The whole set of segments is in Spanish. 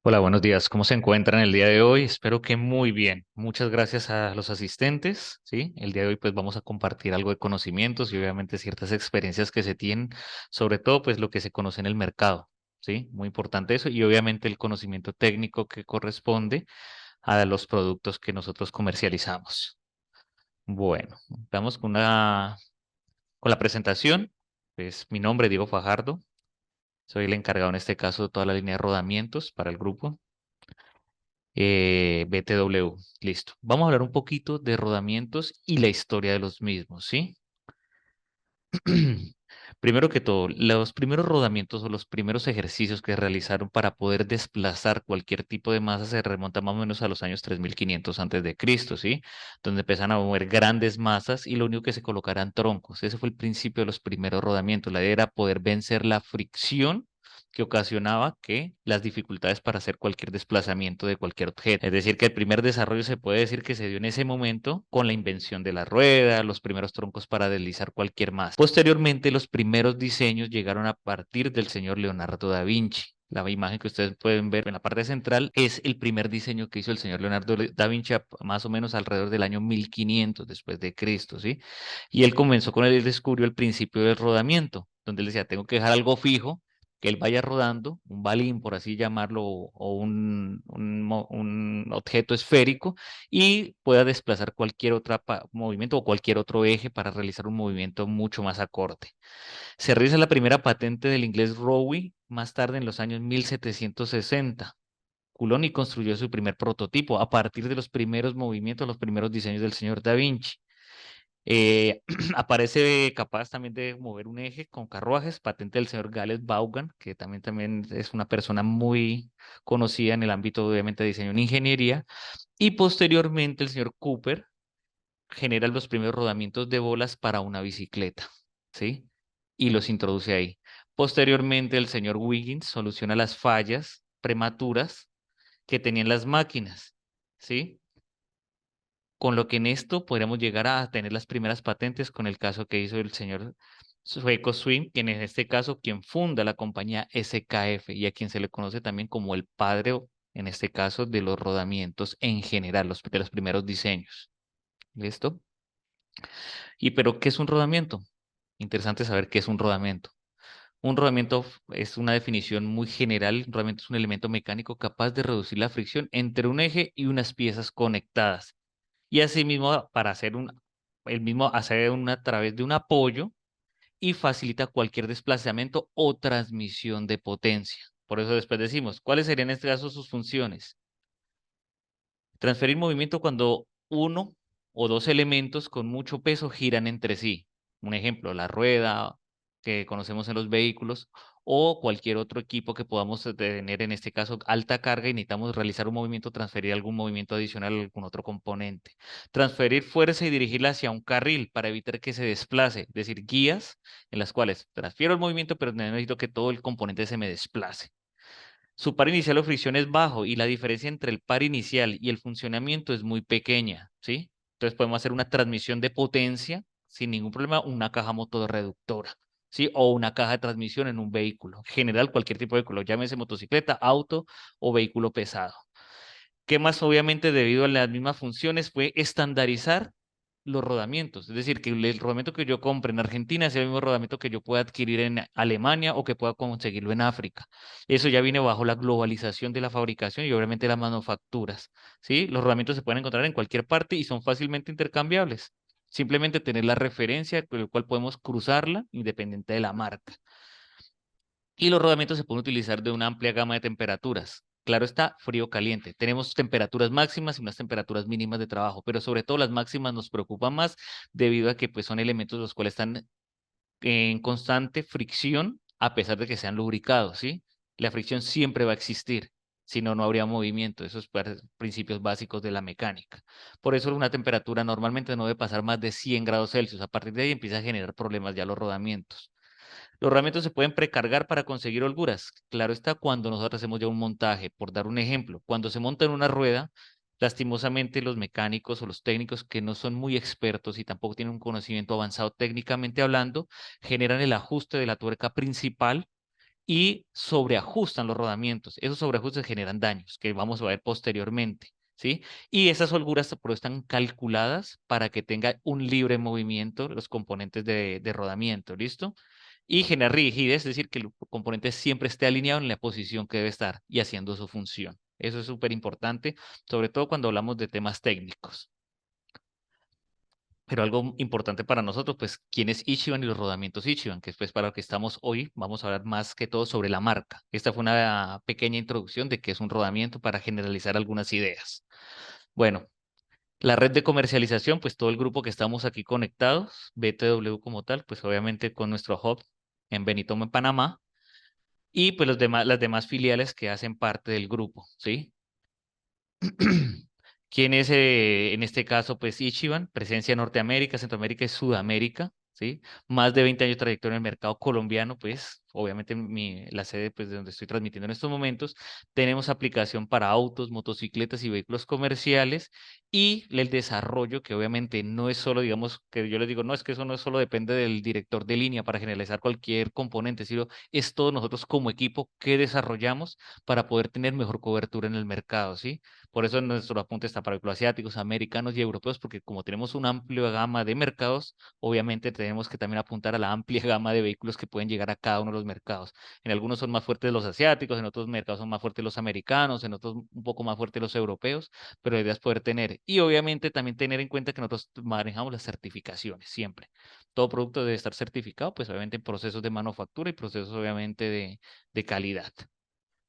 Hola, buenos días. ¿Cómo se encuentran el día de hoy? Espero que muy bien. Muchas gracias a los asistentes, ¿sí? El día de hoy pues vamos a compartir algo de conocimientos y obviamente ciertas experiencias que se tienen, sobre todo pues lo que se conoce en el mercado, ¿sí? Muy importante eso y obviamente el conocimiento técnico que corresponde a los productos que nosotros comercializamos. Bueno, vamos con la presentación. Pues mi nombre es Diego Fajardo. Soy el encargado en este caso de toda la línea de rodamientos para el grupo. BTW. Listo. Vamos a hablar un poquito de rodamientos y la historia de los mismos, ¿sí? Primero que todo, los primeros rodamientos o los primeros ejercicios que realizaron para poder desplazar cualquier tipo de masa se remontan más o menos a los años 3500 antes de Cristo, ¿sí? Donde empezaron a mover grandes masas y lo único que se colocaran troncos. Ese fue el principio de los primeros rodamientos. La idea era poder vencer la fricción que ocasionaba que las dificultades para hacer cualquier desplazamiento de cualquier objeto. Es decir, que el primer desarrollo se puede decir que se dio en ese momento con la invención de la rueda, los primeros troncos para deslizar cualquier masa. Posteriormente, los primeros diseños llegaron a partir del señor Leonardo da Vinci. La imagen que ustedes pueden ver en la parte central es el primer diseño que hizo el señor Leonardo da Vinci más o menos alrededor del año 1500 después de Cristo, ¿sí? Y él comenzó con él descubrió el principio del rodamiento, donde él decía, tengo que dejar algo fijo que él vaya rodando, un balín, por así llamarlo, o un objeto esférico, y pueda desplazar cualquier otro movimiento o cualquier otro eje para realizar un movimiento mucho más acorde. Se realiza la primera patente del inglés Rowe más tarde en los años 1760. Coulomb construyó su primer prototipo a partir de los primeros movimientos, los primeros diseños del señor Da Vinci. Aparece capaz también de mover un eje con carruajes, patente del señor Gales Vaughan, que también es una persona muy conocida en el ámbito, obviamente, de diseño en ingeniería. Y posteriormente el señor Cooper genera los primeros rodamientos de bolas para una bicicleta, ¿sí? Y los introduce ahí. Posteriormente el señor Wiggins soluciona las fallas prematuras que tenían las máquinas, ¿sí? Con lo que en esto podríamos llegar a tener las primeras patentes con el caso que hizo el señor Sueco Swim, quien en este caso, quien funda la compañía SKF y a quien se le conoce también como el padre, en este caso, de los rodamientos en general, de los primeros diseños. ¿Listo? ¿Y pero qué es un rodamiento? Interesante saber qué es un rodamiento. Un rodamiento es una definición muy general. Un rodamiento es un elemento mecánico capaz de reducir la fricción entre un eje y unas piezas conectadas y asimismo para hacer el mismo hacer a través de un apoyo y facilita cualquier desplazamiento o transmisión de potencia. Por eso después decimos, ¿cuáles serían en este caso sus funciones? Transferir movimiento cuando uno o dos elementos con mucho peso giran entre sí. Un ejemplo, la rueda que conocemos en los vehículos o cualquier otro equipo que podamos tener, en este caso, alta carga y necesitamos realizar un movimiento, transferir algún movimiento adicional a algún otro componente. Transferir fuerza y dirigirla hacia un carril para evitar que se desplace, es decir, guías en las cuales transfiero el movimiento, pero necesito que todo el componente se me desplace. Su par inicial o fricción es bajo y la diferencia entre el par inicial y el funcionamiento es muy pequeña, ¿sí? Entonces podemos hacer una transmisión de potencia sin ningún problema, una caja motorreductora, ¿sí? O una caja de transmisión en un vehículo. En general, cualquier tipo de vehículo, llámese motocicleta, auto o vehículo pesado. ¿Qué más? Obviamente, debido a las mismas funciones, fue estandarizar los rodamientos. Es decir, que el rodamiento que yo compre en Argentina sea el mismo rodamiento que yo pueda adquirir en Alemania o que pueda conseguirlo en África. Eso ya viene bajo la globalización de la fabricación y obviamente las manufacturas. ¿Sí? Los rodamientos se pueden encontrar en cualquier parte y son fácilmente intercambiables. Simplemente tener la referencia con la cual podemos cruzarla independiente de la marca. Y los rodamientos se pueden utilizar de una amplia gama de temperaturas. Claro está, frío caliente. Tenemos temperaturas máximas y unas temperaturas mínimas de trabajo, pero sobre todo las máximas nos preocupan más debido a que pues, son elementos los cuales están en constante fricción a pesar de que sean lubricados, ¿sí? La fricción siempre va a existir, si no, no habría movimiento. Esos principios básicos de la mecánica. Por eso una temperatura normalmente no debe pasar más de 100 grados Celsius. A partir de ahí empieza a generar problemas ya los rodamientos. Los rodamientos se pueden precargar para conseguir holguras. Claro está cuando nosotros hacemos ya un montaje. Por dar un ejemplo, cuando se monta en una rueda, lastimosamente los mecánicos o los técnicos que no son muy expertos y tampoco tienen un conocimiento avanzado técnicamente hablando, generan el ajuste de la tuerca principal y sobreajustan los rodamientos. Esos sobreajustes generan daños que vamos a ver posteriormente, ¿sí? Y esas holguras pero están calculadas para que tenga un libre movimiento los componentes de rodamiento, ¿listo? Y genera rigidez, es decir, que el componente siempre esté alineado en la posición que debe estar y haciendo su función. Eso es súper importante, sobre todo cuando hablamos de temas técnicos. Pero algo importante para nosotros, pues, ¿quién es Ichiban y los rodamientos Ichiban? Que es pues para lo que estamos hoy, vamos a hablar más que todo sobre la marca. Esta fue una pequeña introducción de qué es un rodamiento para generalizar algunas ideas. Bueno, la red de comercialización, pues todo el grupo que estamos aquí conectados, BTW como tal, pues obviamente con nuestro hub en Benito, en Panamá, y pues los demás, las demás filiales que hacen parte del grupo, ¿sí? ¿Quién es en este caso? Pues Ichiban, presencia en Norteamérica, Centroamérica y Sudamérica, ¿sí? Más de 20 años de trayectoria en el mercado colombiano, pues obviamente la sede pues, de donde estoy transmitiendo en estos momentos. Tenemos aplicación para autos, motocicletas y vehículos comerciales y el desarrollo que obviamente no es solo, digamos, que yo les digo, no, es que eso no solo depende del director de línea para generalizar cualquier componente, sino es todos nosotros como equipo que desarrollamos para poder tener mejor cobertura en el mercado, ¿sí? Por eso nuestro apunte está para los asiáticos, americanos y europeos, porque como tenemos una amplia gama de mercados, obviamente tenemos que también apuntar a la amplia gama de vehículos que pueden llegar a cada uno de los mercados. En algunos son más fuertes los asiáticos, en otros mercados son más fuertes los americanos, en otros un poco más fuertes los europeos, pero la idea es poder tener. Y obviamente también tener en cuenta que nosotros manejamos las certificaciones siempre. Todo producto debe estar certificado, pues obviamente en procesos de manufactura y procesos obviamente de calidad.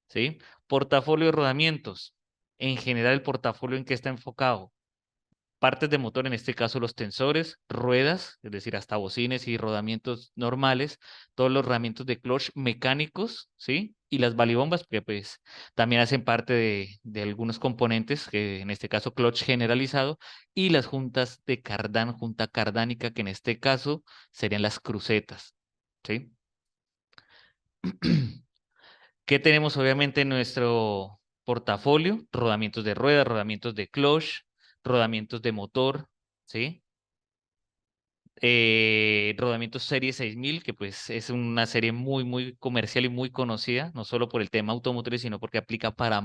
¿Sí? Portafolio de rodamientos. En general, el portafolio en que está enfocado. Partes de motor, en este caso los tensores, ruedas, es decir, hasta bocines y rodamientos normales, todos los rodamientos de clutch mecánicos, ¿sí? Y las balibombas, que pues también hacen parte de algunos componentes, que en este caso clutch generalizado, y las juntas de cardán, junta cardánica, que en este caso serían las crucetas, ¿sí? ¿Qué tenemos obviamente en nuestro portafolio? Rodamientos de rueda, rodamientos de clutch, rodamientos de motor, ¿sí? Rodamientos Serie 6000, que pues es una serie muy, muy comercial y muy conocida, no solo por el tema automotriz, sino porque aplica para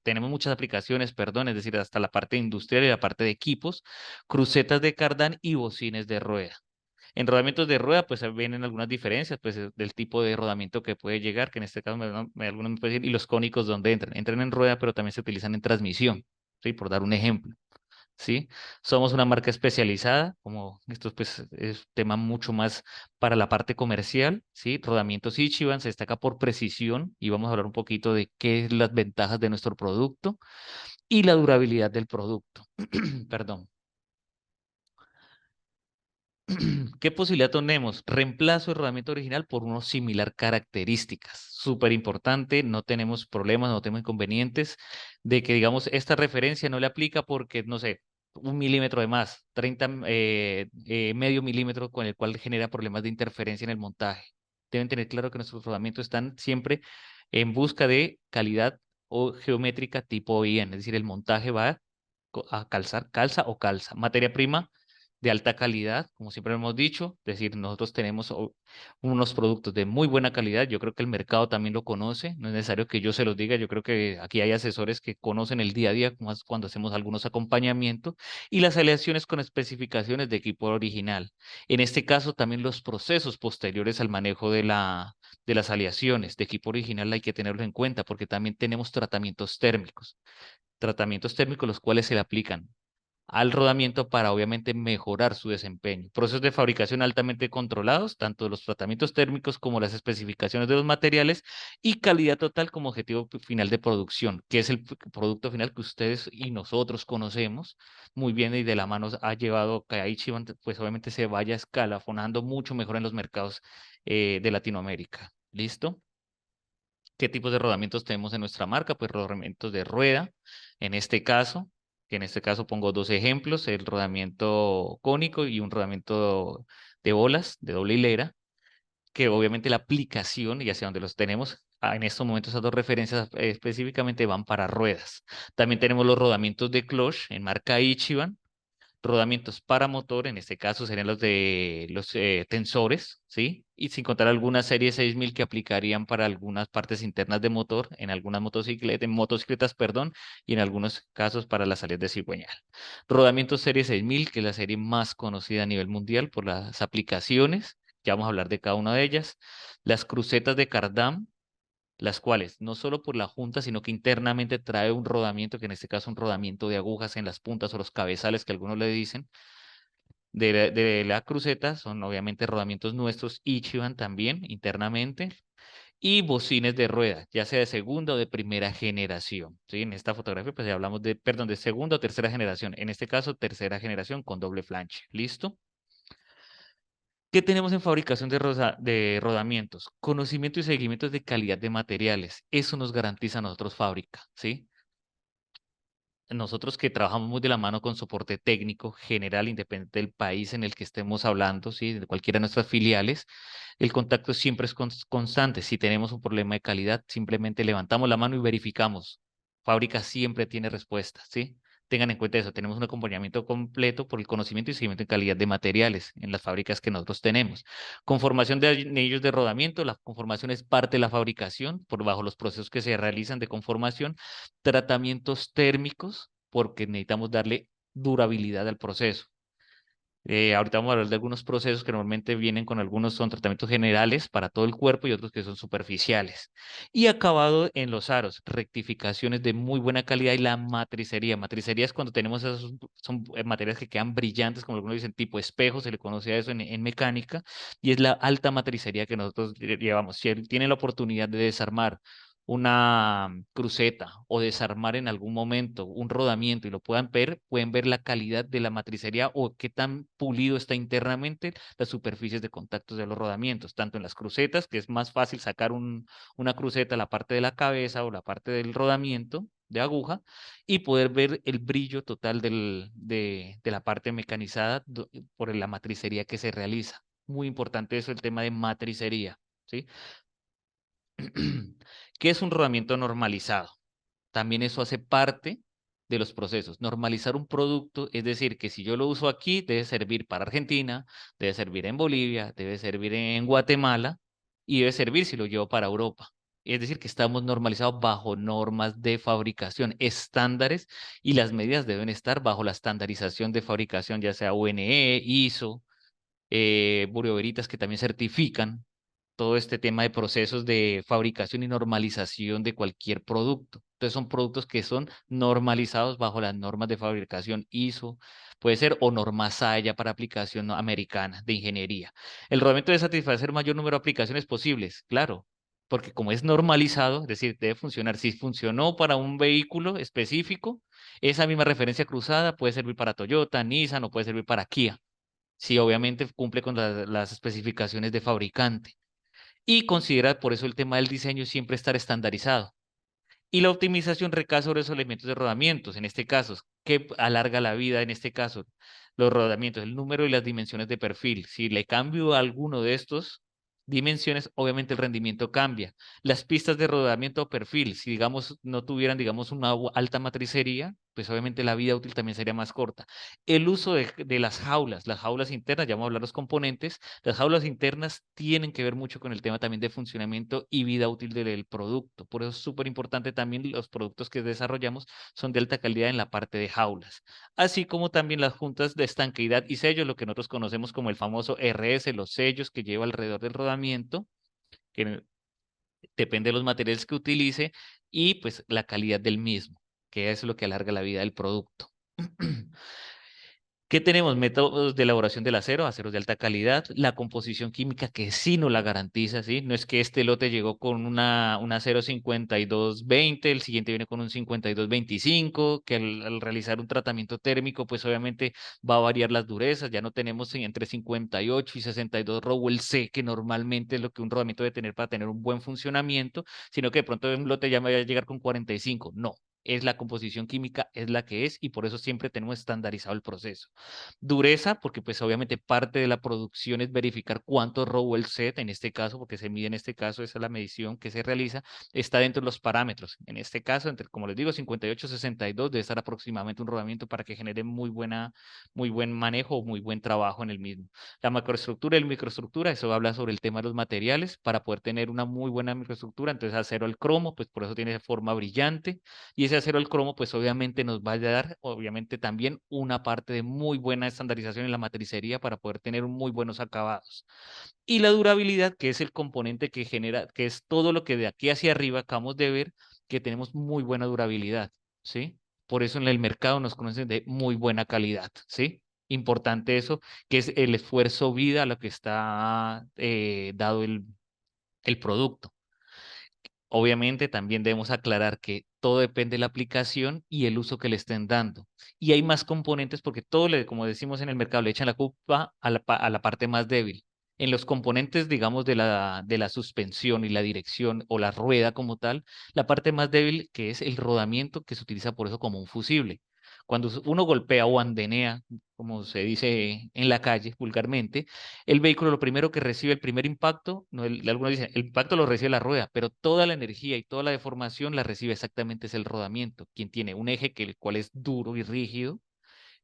tenemos muchas aplicaciones, perdón, es decir, hasta la parte industrial y la parte de equipos, crucetas de cardán y bocines de rueda. En rodamientos de rueda, pues vienen algunas diferencias, pues del tipo de rodamiento que puede llegar, que en este caso algunos me pueden decir, y los cónicos donde entran. Entran en rueda, pero también se utilizan en transmisión, ¿sí? Por dar un ejemplo, ¿sí? Somos una marca especializada, como esto pues es tema mucho más para la parte comercial, ¿sí? Rodamientos Ichiban se destaca por precisión y vamos a hablar un poquito de qué es las ventajas de nuestro producto y la durabilidad del producto. Perdón. ¿Qué posibilidad tenemos? Reemplazo el rodamiento original por uno similar características. Súper importante, no tenemos problemas, no tenemos inconvenientes de que, digamos, esta referencia no le aplica porque, no sé, 1 milímetro de más, 30, medio milímetro con el cual genera problemas de interferencia en el montaje. Deben tener claro que nuestros rodamientos están siempre en busca de calidad o geométrica tipo OEM, es decir, el montaje va a calzar, calza o calza. Materia prima de alta calidad, como siempre hemos dicho, es decir, nosotros tenemos unos productos de muy buena calidad, yo creo que el mercado también lo conoce, no es necesario que yo se los diga, yo creo que aquí hay asesores que conocen el día a día, más cuando hacemos algunos acompañamientos, y las aleaciones con especificaciones de equipo original. En este caso, también los procesos posteriores al manejo de las aleaciones de equipo original hay que tenerlo en cuenta porque también tenemos tratamientos térmicos los cuales se le aplican al rodamiento para obviamente mejorar su desempeño. Procesos de fabricación altamente controlados, tanto los tratamientos térmicos como las especificaciones de los materiales y calidad total como objetivo final de producción, que es el producto final que ustedes y nosotros conocemos muy bien y de la mano ha llevado que Aichi pues obviamente se vaya escalafonando mucho mejor en los mercados de Latinoamérica. ¿Listo? ¿Qué tipos de rodamientos tenemos en nuestra marca? Pues rodamientos de rueda, en este caso, que en este caso pongo dos ejemplos, el rodamiento cónico y un rodamiento de bolas de doble hilera, que obviamente la aplicación y hacia donde los tenemos, en estos momentos esas dos referencias específicamente van para ruedas. También tenemos los rodamientos de clutch en marca Ichiban, Rodamientos para motor, en este caso serían los de los tensores, ¿sí? Y sin contar algunas series 6000 que aplicarían para algunas partes internas de motor, en algunas motocicletas, perdón, y en algunos casos para las salidas de cigüeñal. Rodamientos serie 6000, que es la serie más conocida a nivel mundial por las aplicaciones, ya vamos a hablar de cada una de ellas. Las crucetas de Cardam, las cuales no solo por la junta, sino que internamente trae un rodamiento, que en este caso un rodamiento de agujas en las puntas o los cabezales que algunos le dicen, de la cruceta, son obviamente rodamientos nuestros, Ichiban también internamente, y bocines de rueda, ya sea de segunda o de primera generación. ¿Sí? En esta fotografía, pues ya hablamos de, perdón, de segunda o tercera generación. En este caso, tercera generación con doble flanche. ¿Listo? ¿Qué tenemos en fabricación de rodamientos? Conocimiento y seguimiento de calidad de materiales. Eso nos garantiza a nosotros fábrica, ¿sí? Nosotros que trabajamos muy de la mano con soporte técnico general, independiente del país en el que estemos hablando, ¿sí? De cualquiera de nuestras filiales, el contacto siempre es constante. Si tenemos un problema de calidad, simplemente levantamos la mano y verificamos. Fábrica siempre tiene respuesta, ¿sí? Tengan en cuenta eso, tenemos un acompañamiento completo por el conocimiento y seguimiento en calidad de materiales en las fábricas que nosotros tenemos. Conformación de anillos de rodamiento, la conformación es parte de la fabricación, por bajo los procesos que se realizan de conformación, tratamientos térmicos, porque necesitamos darle durabilidad al proceso. Ahorita vamos a hablar de algunos procesos que normalmente vienen con algunos son tratamientos generales para todo el cuerpo y otros que son superficiales. Y acabado en los aros, rectificaciones de muy buena calidad y la matricería. Matricería es cuando tenemos esos, son materiales que quedan brillantes, como algunos dicen, tipo espejo, se le conoce a eso en mecánica, y es la alta matricería que nosotros llevamos. Si tienen la oportunidad de desarmar una cruceta o desarmar en algún momento un rodamiento y lo pueden ver la calidad de la matricería o qué tan pulido está internamente las superficies de contactos de los rodamientos, tanto en las crucetas, que es más fácil sacar una cruceta, la parte de la cabeza o la parte del rodamiento de aguja, y poder ver el brillo total de la parte mecanizada por la matricería que se realiza. Muy importante eso, el tema de matricería, ¿sí? ¿Qué es un rodamiento normalizado? También eso hace parte de los procesos. Normalizar un producto, es decir, que si yo lo uso aquí, debe servir para Argentina, debe servir en Bolivia, debe servir en Guatemala y debe servir si lo llevo para Europa. Es decir, que estamos normalizados bajo normas de fabricación, estándares, y las medidas deben estar bajo la estandarización de fabricación, ya sea UNE, ISO, Bureau Veritas, que también certifican todo este tema de procesos de fabricación y normalización de cualquier producto. Entonces son productos que son normalizados bajo las normas de fabricación ISO, puede ser, o norma SAIA para aplicación americana de ingeniería. El rodamiento debe satisfacer el mayor número de aplicaciones posibles, claro, porque como es normalizado, es decir, debe funcionar. Si funcionó para un vehículo específico, esa misma referencia cruzada puede servir para Toyota, Nissan o puede servir para Kia. Si obviamente cumple con las especificaciones de fabricante y considera por eso el tema del diseño siempre estar estandarizado. Y la optimización recae sobre esos elementos de rodamientos, en este caso, que alarga la vida, en este caso, los rodamientos, el número y las dimensiones de perfil. Si le cambio alguno de estos dimensiones, obviamente el rendimiento cambia. Las pistas de rodamiento o perfil, si digamos no tuvieran, digamos, una alta matricería, pues obviamente la vida útil también sería más corta. El uso de las jaulas internas, ya vamos a hablar de los componentes, las jaulas internas tienen que ver mucho con el tema también de funcionamiento y vida útil del producto. Por eso es súper importante también los productos que desarrollamos son de alta calidad en la parte de jaulas, así como también las juntas de estanqueidad y sellos, lo que nosotros conocemos como el famoso RS, los sellos que lleva alrededor del rodamiento, que depende de los materiales que utilice y pues la calidad del mismo, que es lo que alarga la vida del producto. ¿Qué tenemos? Métodos de elaboración del acero, aceros de alta calidad, la composición química que sí nos la garantiza, ¿sí? No es que este lote llegó con un acero 5220, el siguiente viene con un 5225, que al realizar un tratamiento térmico, pues obviamente va a variar las durezas, ya no tenemos entre 58 y 62 Rowell C, que normalmente es lo que un rodamiento debe tener para tener un buen funcionamiento, sino que de pronto un lote ya me va a llegar con 45, no. es la composición química, es la que es, y por eso siempre tenemos estandarizado el proceso. Dureza, porque pues obviamente parte de la producción es verificar cuánto robó el set, en este caso, porque se mide en este caso, esa es la medición que se realiza, está dentro de los parámetros. En este caso, entre, como les digo, 58 62 debe estar aproximadamente un rodamiento para que genere muy buen manejo, muy buen trabajo en el mismo. La macroestructura y la microestructura, eso habla sobre el tema de los materiales, para poder tener una muy buena microestructura, entonces acero al cromo, pues por eso tiene forma brillante, y ese acero al cromo, pues obviamente nos va a dar, obviamente también una parte de muy buena estandarización en la matricería para poder tener muy buenos acabados. Y la durabilidad, que es el componente que genera, que es todo lo que de aquí hacia arriba acabamos de ver, que tenemos muy buena durabilidad, ¿sí? Por eso en el mercado nos conocen de muy buena calidad, ¿sí? Importante eso, que es el esfuerzo vida a lo que está dado el producto. Obviamente también debemos aclarar que todo depende de la aplicación y el uso que le estén dando. Y hay más componentes porque todo, como decimos en el mercado, le echan la culpa a a la parte más débil. En los componentes, digamos, de la suspensión y la dirección o la rueda como tal, la parte más débil que es el rodamiento que se utiliza por eso como un fusible. Cuando uno golpea o andenea, como se dice en la calle vulgarmente, el vehículo lo primero que recibe el primer impacto, no, algunos dicen, el impacto lo recibe la rueda, pero toda la energía y toda la deformación la recibe exactamente es el rodamiento, quien tiene un eje que el cual es duro y rígido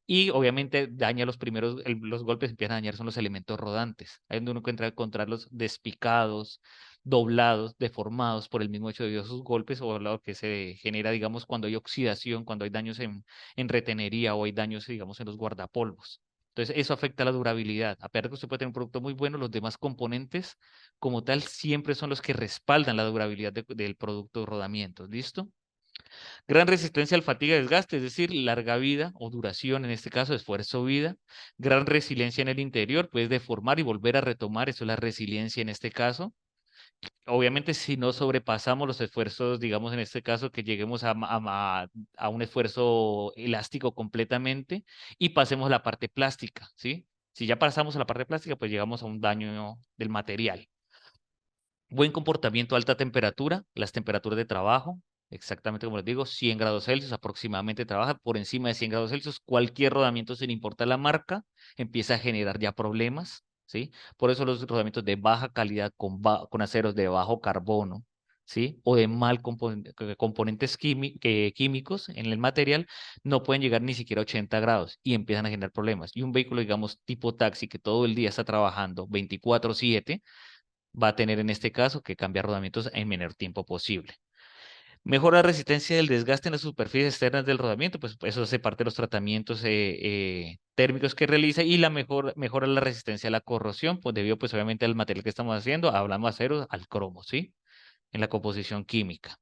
y obviamente daña los primeros, los golpes empiezan a dañar son los elementos rodantes. Ahí es donde uno encuentra encontrarlos despicados, doblados, deformados por el mismo hecho de esos golpes o lo que se genera, digamos, cuando hay oxidación, cuando hay daños en retenería o hay daños, digamos, en los guardapolvos. Entonces, eso afecta la durabilidad. A pesar de que usted puede tener un producto muy bueno, los demás componentes, como tal, siempre son los que respaldan la durabilidad del producto de rodamiento. ¿Listo? Gran resistencia al fatiga y desgaste, es decir, larga vida o duración, en este caso, esfuerzo vida. Gran resiliencia en el interior, puedes deformar y volver a retomar, eso es la resiliencia en este caso. Obviamente, si no sobrepasamos los esfuerzos, digamos en este caso, que lleguemos a un esfuerzo elástico completamente y pasemos la parte plástica, ¿sí? Si ya pasamos a la parte plástica, pues llegamos a un daño del material. Buen comportamiento a alta temperatura, las temperaturas de trabajo, exactamente como les digo, 100 grados Celsius aproximadamente trabaja, por encima de 100 grados Celsius, cualquier rodamiento sin importar la marca empieza a generar ya problemas, ¿sí? Por eso los rodamientos de baja calidad con aceros de bajo carbono, ¿sí? O de mal componentes químicos en el material no pueden llegar ni siquiera a 80 grados y empiezan a generar problemas. Y un vehículo, digamos, tipo taxi que todo el día está trabajando 24/7 va a tener en este caso que cambiar rodamientos en menor tiempo posible. Mejora la resistencia del desgaste en las superficies externas del rodamiento, pues eso hace parte de los tratamientos térmicos que realiza y mejora la resistencia a la corrosión, pues debido pues obviamente al material que estamos haciendo, hablamos de acero, al cromo, ¿sí? En la composición química.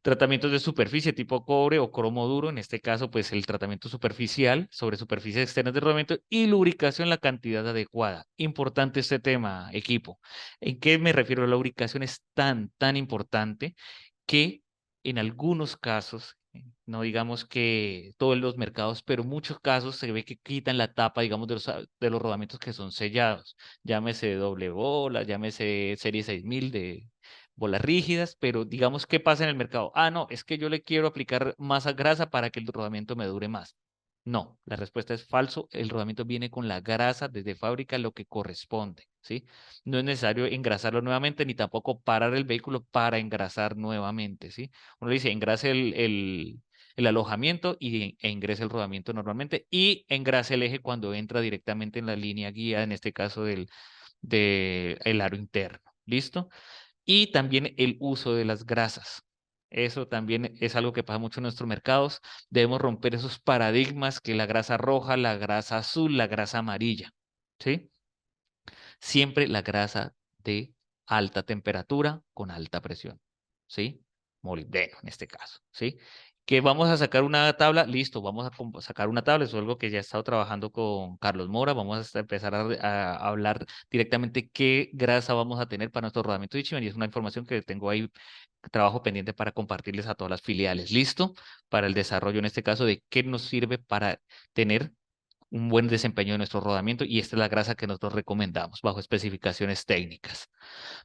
Tratamientos de superficie tipo cobre o cromo duro, en este caso, pues el tratamiento superficial sobre superficies externas del rodamiento y lubricación la cantidad adecuada. Importante este tema, equipo. ¿En qué me refiero? La lubricación es tan importante que en algunos casos, no digamos que todos los mercados, pero en muchos casos se ve que quitan la tapa, digamos, de los rodamientos que son sellados. Llámese doble bola, llámese serie 6000 de bolas rígidas, pero digamos, ¿qué pasa en el mercado? Ah, no, es que yo le quiero aplicar masa grasa para que el rodamiento me dure más. No, la respuesta es falso. El rodamiento viene con la grasa desde fábrica, lo que corresponde, ¿sí? No es necesario engrasarlo nuevamente, ni tampoco parar el vehículo para engrasar nuevamente, ¿sí? Uno le dice, engrase el alojamiento e ingrese el rodamiento normalmente y engrase el eje cuando entra directamente en la línea guía, en este caso del aro interno. ¿Listo? Y también el uso de las grasas. Eso también es algo que pasa mucho en nuestros mercados. Debemos romper esos paradigmas que la grasa roja, la grasa azul, la grasa amarilla, ¿sí? Siempre la grasa de alta temperatura con alta presión, ¿sí? Molibdeno en este caso, ¿sí? Que vamos a sacar una tabla, listo, vamos a sacar una tabla, eso es algo que ya he estado trabajando con Carlos Mora, vamos empezar a hablar directamente qué grasa vamos a tener para nuestro rodamiento de Ichiban y es una información que tengo ahí, trabajo pendiente para compartirles a todas las filiales, listo, para el desarrollo en este caso de qué nos sirve para tener un buen desempeño de nuestro rodamiento y esta es la grasa que nosotros recomendamos bajo especificaciones técnicas.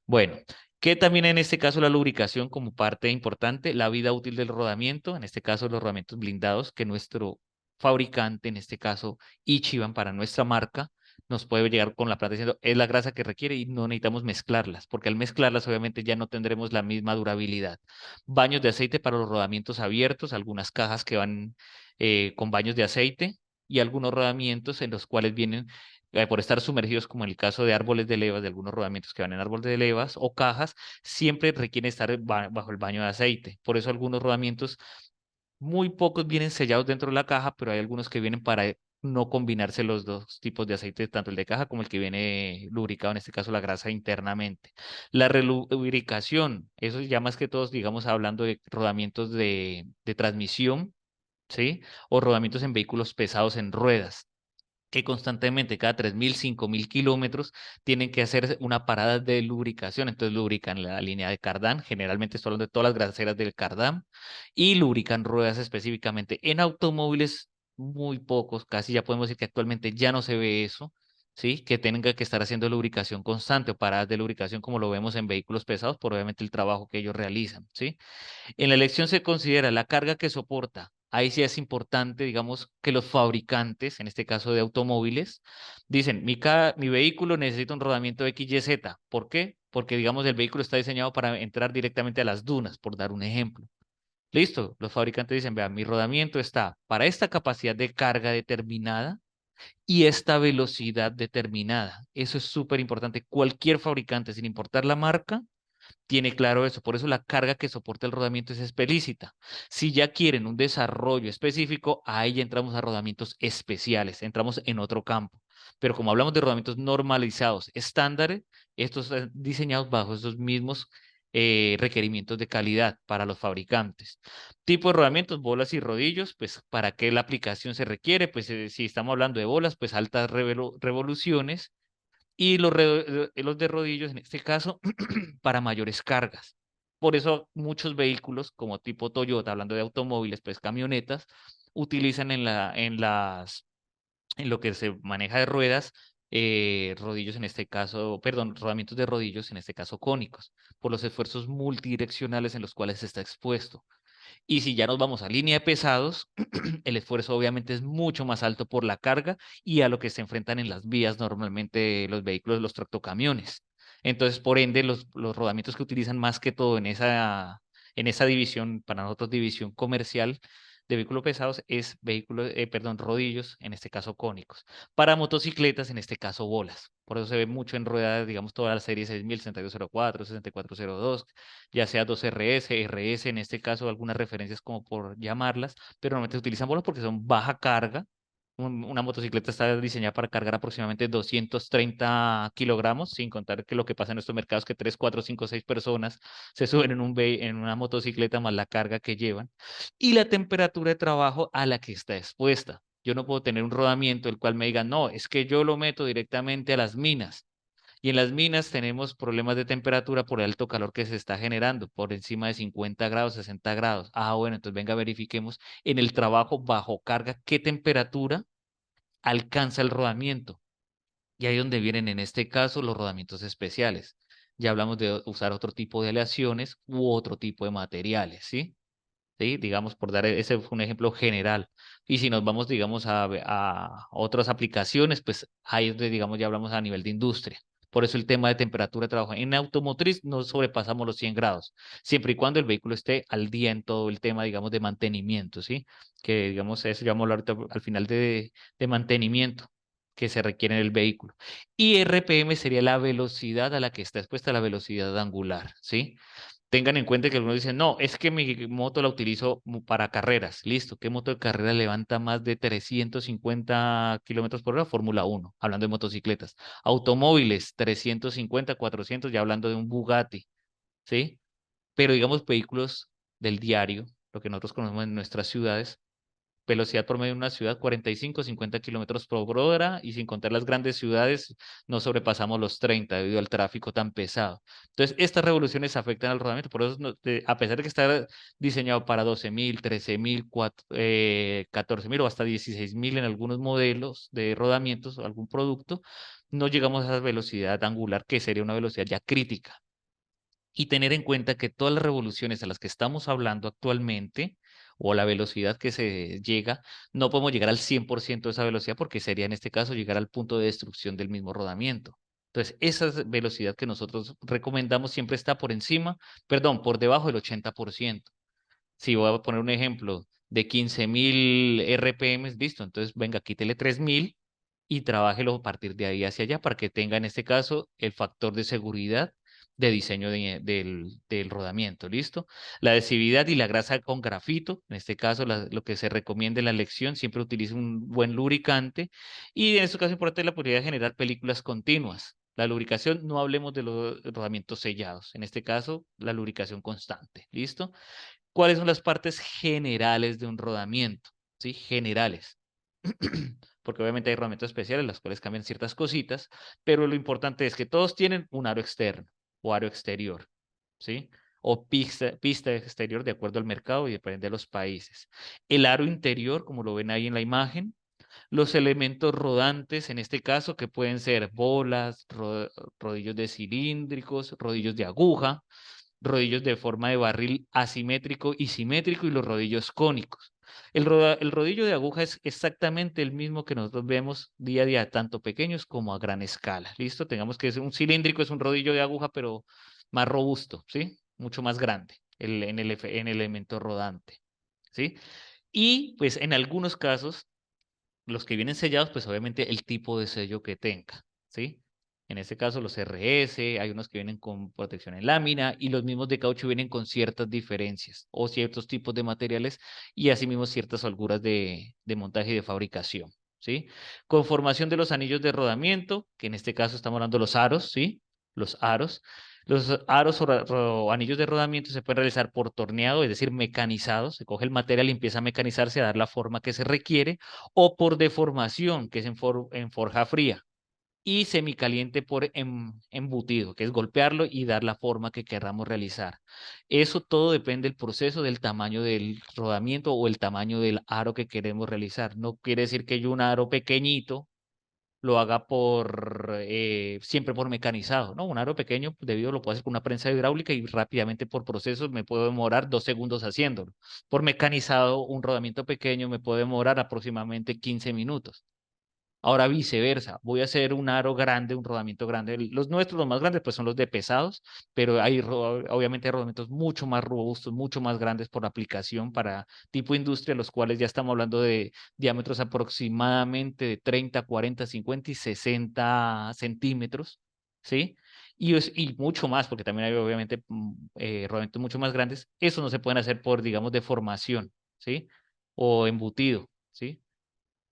Bueno, Que también en este caso la lubricación como parte importante, la vida útil del rodamiento, en este caso los rodamientos blindados que nuestro fabricante, en este caso Ichiban para nuestra marca, nos puede llegar con la plata diciendo es la grasa que requiere y no necesitamos mezclarlas, porque al mezclarlas obviamente ya no tendremos la misma durabilidad. Baños de aceite para los rodamientos abiertos, algunas cajas que van con baños de aceite y algunos rodamientos en los cuales vienen por estar sumergidos, como en el caso de árboles de levas, de algunos rodamientos que van en árboles de levas o cajas, siempre requieren estar bajo el baño de aceite. Por eso algunos rodamientos, muy pocos vienen sellados dentro de la caja, pero hay algunos que vienen para no combinarse los dos tipos de aceite, tanto el de caja como el que viene lubricado, en este caso la grasa internamente. La relubricación, eso ya más que todos, digamos, hablando de rodamientos de transmisión, ¿sí? O rodamientos en vehículos pesados en ruedas que constantemente, cada 3.000, 5.000 kilómetros, tienen que hacer una parada de lubricación. Entonces lubrican la línea de cardán, generalmente estoy hablando de todas las graseras del cardán, y lubrican ruedas específicamente. En automóviles, muy pocos, casi ya podemos decir que actualmente ya no se ve eso, ¿sí? Que tenga que estar haciendo lubricación constante o paradas de lubricación como lo vemos en vehículos pesados, por obviamente el trabajo que ellos realizan, ¿sí? En la elección se considera la carga que soporta. Ahí sí es importante, digamos, que los fabricantes, en este caso de automóviles, dicen, mi vehículo necesita un rodamiento XYZ. ¿Por qué? Porque, digamos, el vehículo está diseñado para entrar directamente a las dunas, por dar un ejemplo. Listo, los fabricantes dicen, vea, mi rodamiento está para esta capacidad de carga determinada y esta velocidad determinada. Eso es súper importante. Cualquier fabricante, sin importar la marca, tiene claro eso, por eso la carga que soporta el rodamiento es explícita. Si ya quieren un desarrollo específico, ahí ya entramos a rodamientos especiales, entramos en otro campo. Pero como hablamos de rodamientos normalizados, estándares, estos están diseñados bajo esos mismos requerimientos de calidad para los fabricantes. Tipo de rodamientos, bolas y rodillos, pues para qué la aplicación se requiere, pues si estamos hablando de bolas, pues altas revoluciones y los de rodillos, en este caso, para mayores cargas. Por eso muchos vehículos, como tipo Toyota, hablando de automóviles, pues camionetas, utilizan en lo que se maneja de ruedas, rodillos en este caso, perdón, rodamientos de rodillos, en este caso cónicos, por los esfuerzos multidireccionales en los cuales se está expuesto. Y si ya nos vamos a línea de pesados, el esfuerzo obviamente es mucho más alto por la carga y a lo que se enfrentan en las vías normalmente los vehículos, los tractocamiones. Entonces, por ende, los rodamientos que utilizan más que todo en esa división, para nosotros división comercial de vehículos pesados, es perdón, rodillos, en este caso cónicos. Para motocicletas, en este caso bolas. Por eso se ve mucho en ruedas, digamos, toda la serie 6000, 6204, 6402, ya sea 2RS, RS, en este caso algunas referencias como por llamarlas, pero normalmente se utilizan bolas porque son baja carga. Una motocicleta está diseñada para cargar aproximadamente 230 kilogramos, sin contar que lo que pasa en estos mercados que 3, 4, 5, 6 personas se suben en una motocicleta más la carga que llevan y la temperatura de trabajo a la que está expuesta. Yo no puedo tener un rodamiento el cual me diga, no, es que yo lo meto directamente a las minas. Y en las minas tenemos problemas de temperatura por el alto calor que se está generando, por encima de 50 grados, 60 grados. Ah, bueno, entonces venga, verifiquemos en el trabajo bajo carga qué temperatura alcanza el rodamiento. Y ahí es donde vienen en este caso los rodamientos especiales. Ya hablamos de usar otro tipo de aleaciones u otro tipo de materiales, ¿sí? ¿Sí? Digamos, por dar ese fue un ejemplo general. Y si nos vamos, digamos, a otras aplicaciones, pues ahí es donde, digamos, ya hablamos a nivel de industria. Por eso el tema de temperatura de trabajo. En automotriz no sobrepasamos los 100 grados, siempre y cuando el vehículo esté al día en todo el tema, digamos, de mantenimiento, ¿sí? Que, digamos, eso ya vamos a hablar ahorita al final de mantenimiento que se requiere en el vehículo. Y RPM sería la velocidad a la que está expuesta la velocidad angular, ¿sí? Tengan en cuenta que algunos dicen, no, es que mi moto la utilizo para carreras. Listo, ¿qué moto de carrera levanta más de 350 kilómetros por hora? Fórmula Uno, hablando de motocicletas. Automóviles, 350, 400, ya hablando de un Bugatti, ¿sí? Pero digamos vehículos del diario, lo que nosotros conocemos en nuestras ciudades, velocidad promedio en una ciudad 45, 50 kilómetros por hora y sin contar las grandes ciudades no sobrepasamos los 30 debido al tráfico tan pesado. Entonces, estas revoluciones afectan al rodamiento, por eso a pesar de que está diseñado para 12.000, 13.000, 14.000 o hasta 16.000 en algunos modelos de rodamientos o algún producto, no llegamos a esa velocidad angular que sería una velocidad ya crítica. y tener en cuenta que todas las revoluciones a las que estamos hablando actualmente, o la velocidad que se llega, no podemos llegar al 100% de esa velocidad porque sería en este caso llegar al punto de destrucción del mismo rodamiento. Entonces, esa velocidad que nosotros recomendamos siempre está por encima, perdón, por debajo del 80%. Si voy a poner un ejemplo de 15.000 RPM, listo, entonces venga, quítele 3.000 y trabájelo a partir de ahí hacia allá para que tenga en este caso el factor de seguridad de diseño del rodamiento, ¿listo? La adhesividad y la grasa con grafito, en este caso lo que se recomienda en la lección, siempre utilice un buen lubricante y en este caso es importante la posibilidad de generar películas continuas. La lubricación, no hablemos de los rodamientos sellados, en este caso la lubricación constante, ¿listo? ¿Cuáles son las partes generales de un rodamiento? ¿Sí? Generales. Porque obviamente hay rodamientos especiales, las cuales cambian ciertas cositas, pero lo importante es que todos tienen un aro externo o aro exterior, ¿sí? O pista exterior de acuerdo al mercado y depende de los países. El aro interior, como lo ven ahí en la imagen, los elementos rodantes, en este caso, que pueden ser bolas, rodillos de cilíndricos, rodillos de aguja, rodillos de forma de barril asimétrico y simétrico y los rodillos cónicos. El rodillo de aguja es exactamente el mismo que nosotros vemos día a día, tanto pequeños como a gran escala. ¿Listo? Tengamos que es un cilíndrico, es un rodillo de aguja, pero más robusto, ¿sí? Mucho más grande en el elemento rodante, ¿sí? Y pues en algunos casos los que vienen sellados, pues obviamente el tipo de sello que tenga, ¿sí? En este caso los RS, hay unos que vienen con protección en lámina y los mismos de caucho vienen con ciertas diferencias o ciertos tipos de materiales y asimismo ciertas holguras de montaje y de fabricación, ¿sí? Conformación de los anillos de rodamiento, que en este caso estamos hablando de los aros, ¿sí? Los aros. Los aros o anillos de rodamiento se pueden realizar por torneado, es decir, mecanizado. Se coge el material y empieza a mecanizarse, a dar la forma que se requiere o por deformación, que es en forja fría, y semicaliente por embutido, que es golpearlo y dar la forma que queramos realizar. Eso todo depende del proceso, del tamaño del rodamiento o el tamaño del aro que queremos realizar. No quiere decir que yo un aro pequeñito lo haga siempre por mecanizado, ¿no? Un aro pequeño, debido lo puedo hacer con una prensa hidráulica y rápidamente por procesos me puedo demorar 2 segundos haciéndolo. Por mecanizado, un rodamiento pequeño me puede demorar aproximadamente 15 minutos. Ahora viceversa, voy a hacer un aro grande, un rodamiento grande. Los nuestros, los más grandes, pues son los de pesados, pero hay obviamente rodamientos mucho más robustos, mucho más grandes por aplicación para tipo industria, los cuales ya estamos hablando de diámetros aproximadamente de 30, 40, 50 y 60 centímetros, ¿sí? Y mucho más, porque también hay obviamente rodamientos mucho más grandes. Eso no se pueden hacer por, digamos, deformación, ¿sí? O embutido, ¿sí?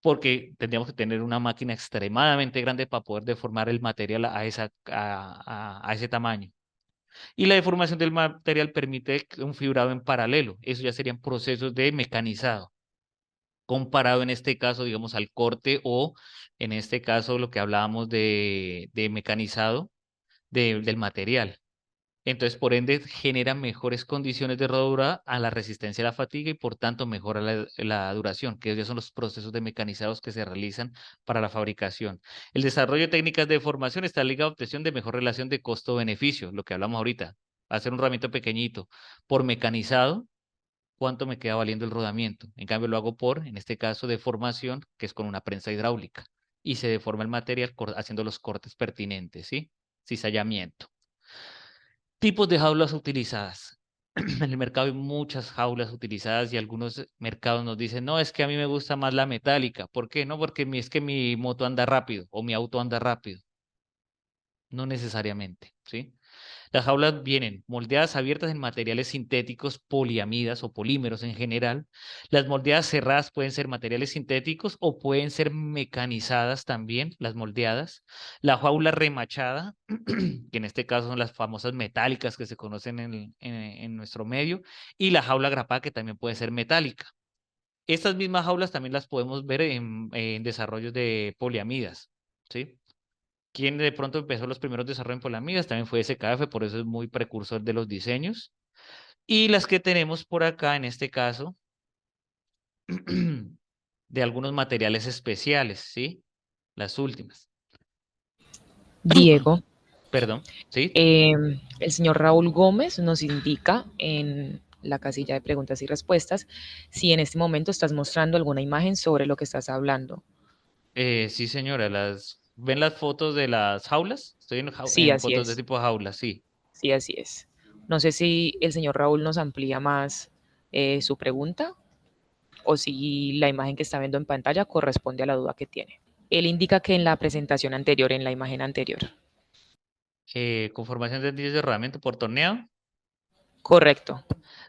Porque tendríamos que tener una máquina extremadamente grande para poder deformar el material a ese tamaño. Y la deformación del material permite un fibrado en paralelo. Eso ya serían procesos de mecanizado, comparado en este caso, digamos, al corte o en este caso lo que hablábamos de mecanizado del material. Entonces, por ende, genera mejores condiciones de rodura a la resistencia a la fatiga y por tanto mejora la duración, que esos son los procesos de mecanizados que se realizan para la fabricación. El desarrollo de técnicas de formación está ligado a obtención de mejor relación de costo-beneficio, lo que hablamos ahorita. Hacer un rodamiento pequeñito por mecanizado, ¿cuánto me queda valiendo el rodamiento? En cambio, lo hago en este caso, de formación, que es con una prensa hidráulica. Y se deforma el material haciendo los cortes pertinentes, ¿sí? Cizallamiento. Tipos de jaulas utilizadas. En el mercado hay muchas jaulas utilizadas y algunos mercados nos dicen, no, es que a mí me gusta más la metálica. ¿Por qué? No, porque es que mi moto anda rápido o mi auto anda rápido. No necesariamente, ¿sí? Las jaulas vienen moldeadas abiertas en materiales sintéticos, poliamidas o polímeros en general. Las moldeadas cerradas pueden ser materiales sintéticos o pueden ser mecanizadas también, las moldeadas. La jaula remachada, que en este caso son las famosas metálicas que se conocen en nuestro medio, y la jaula grapada, que también puede ser metálica. Estas mismas jaulas también las podemos ver en desarrollos de poliamidas, ¿sí? Quien de pronto empezó los primeros desarrollos en polamidas también fue SKF, por eso es muy precursor de los diseños. Y las que tenemos por acá, en este caso, de algunos materiales especiales, ¿sí? Las últimas. Diego. Perdón, ¿sí? El señor Raúl Gómez nos indica en la casilla de preguntas y respuestas si en este momento estás mostrando alguna imagen sobre lo que estás hablando. Sí, señora, ¿ven las fotos de las jaulas? Estoy Sí, en así fotos de es. tipo jaula, sí. Sí, así es. No sé si el señor Raúl nos amplía más su pregunta o si la imagen que está viendo en pantalla corresponde a la duda que tiene. Él indica que en la presentación anterior, en la imagen anterior. Conformación de anillos de rodamiento por torneo. Correcto.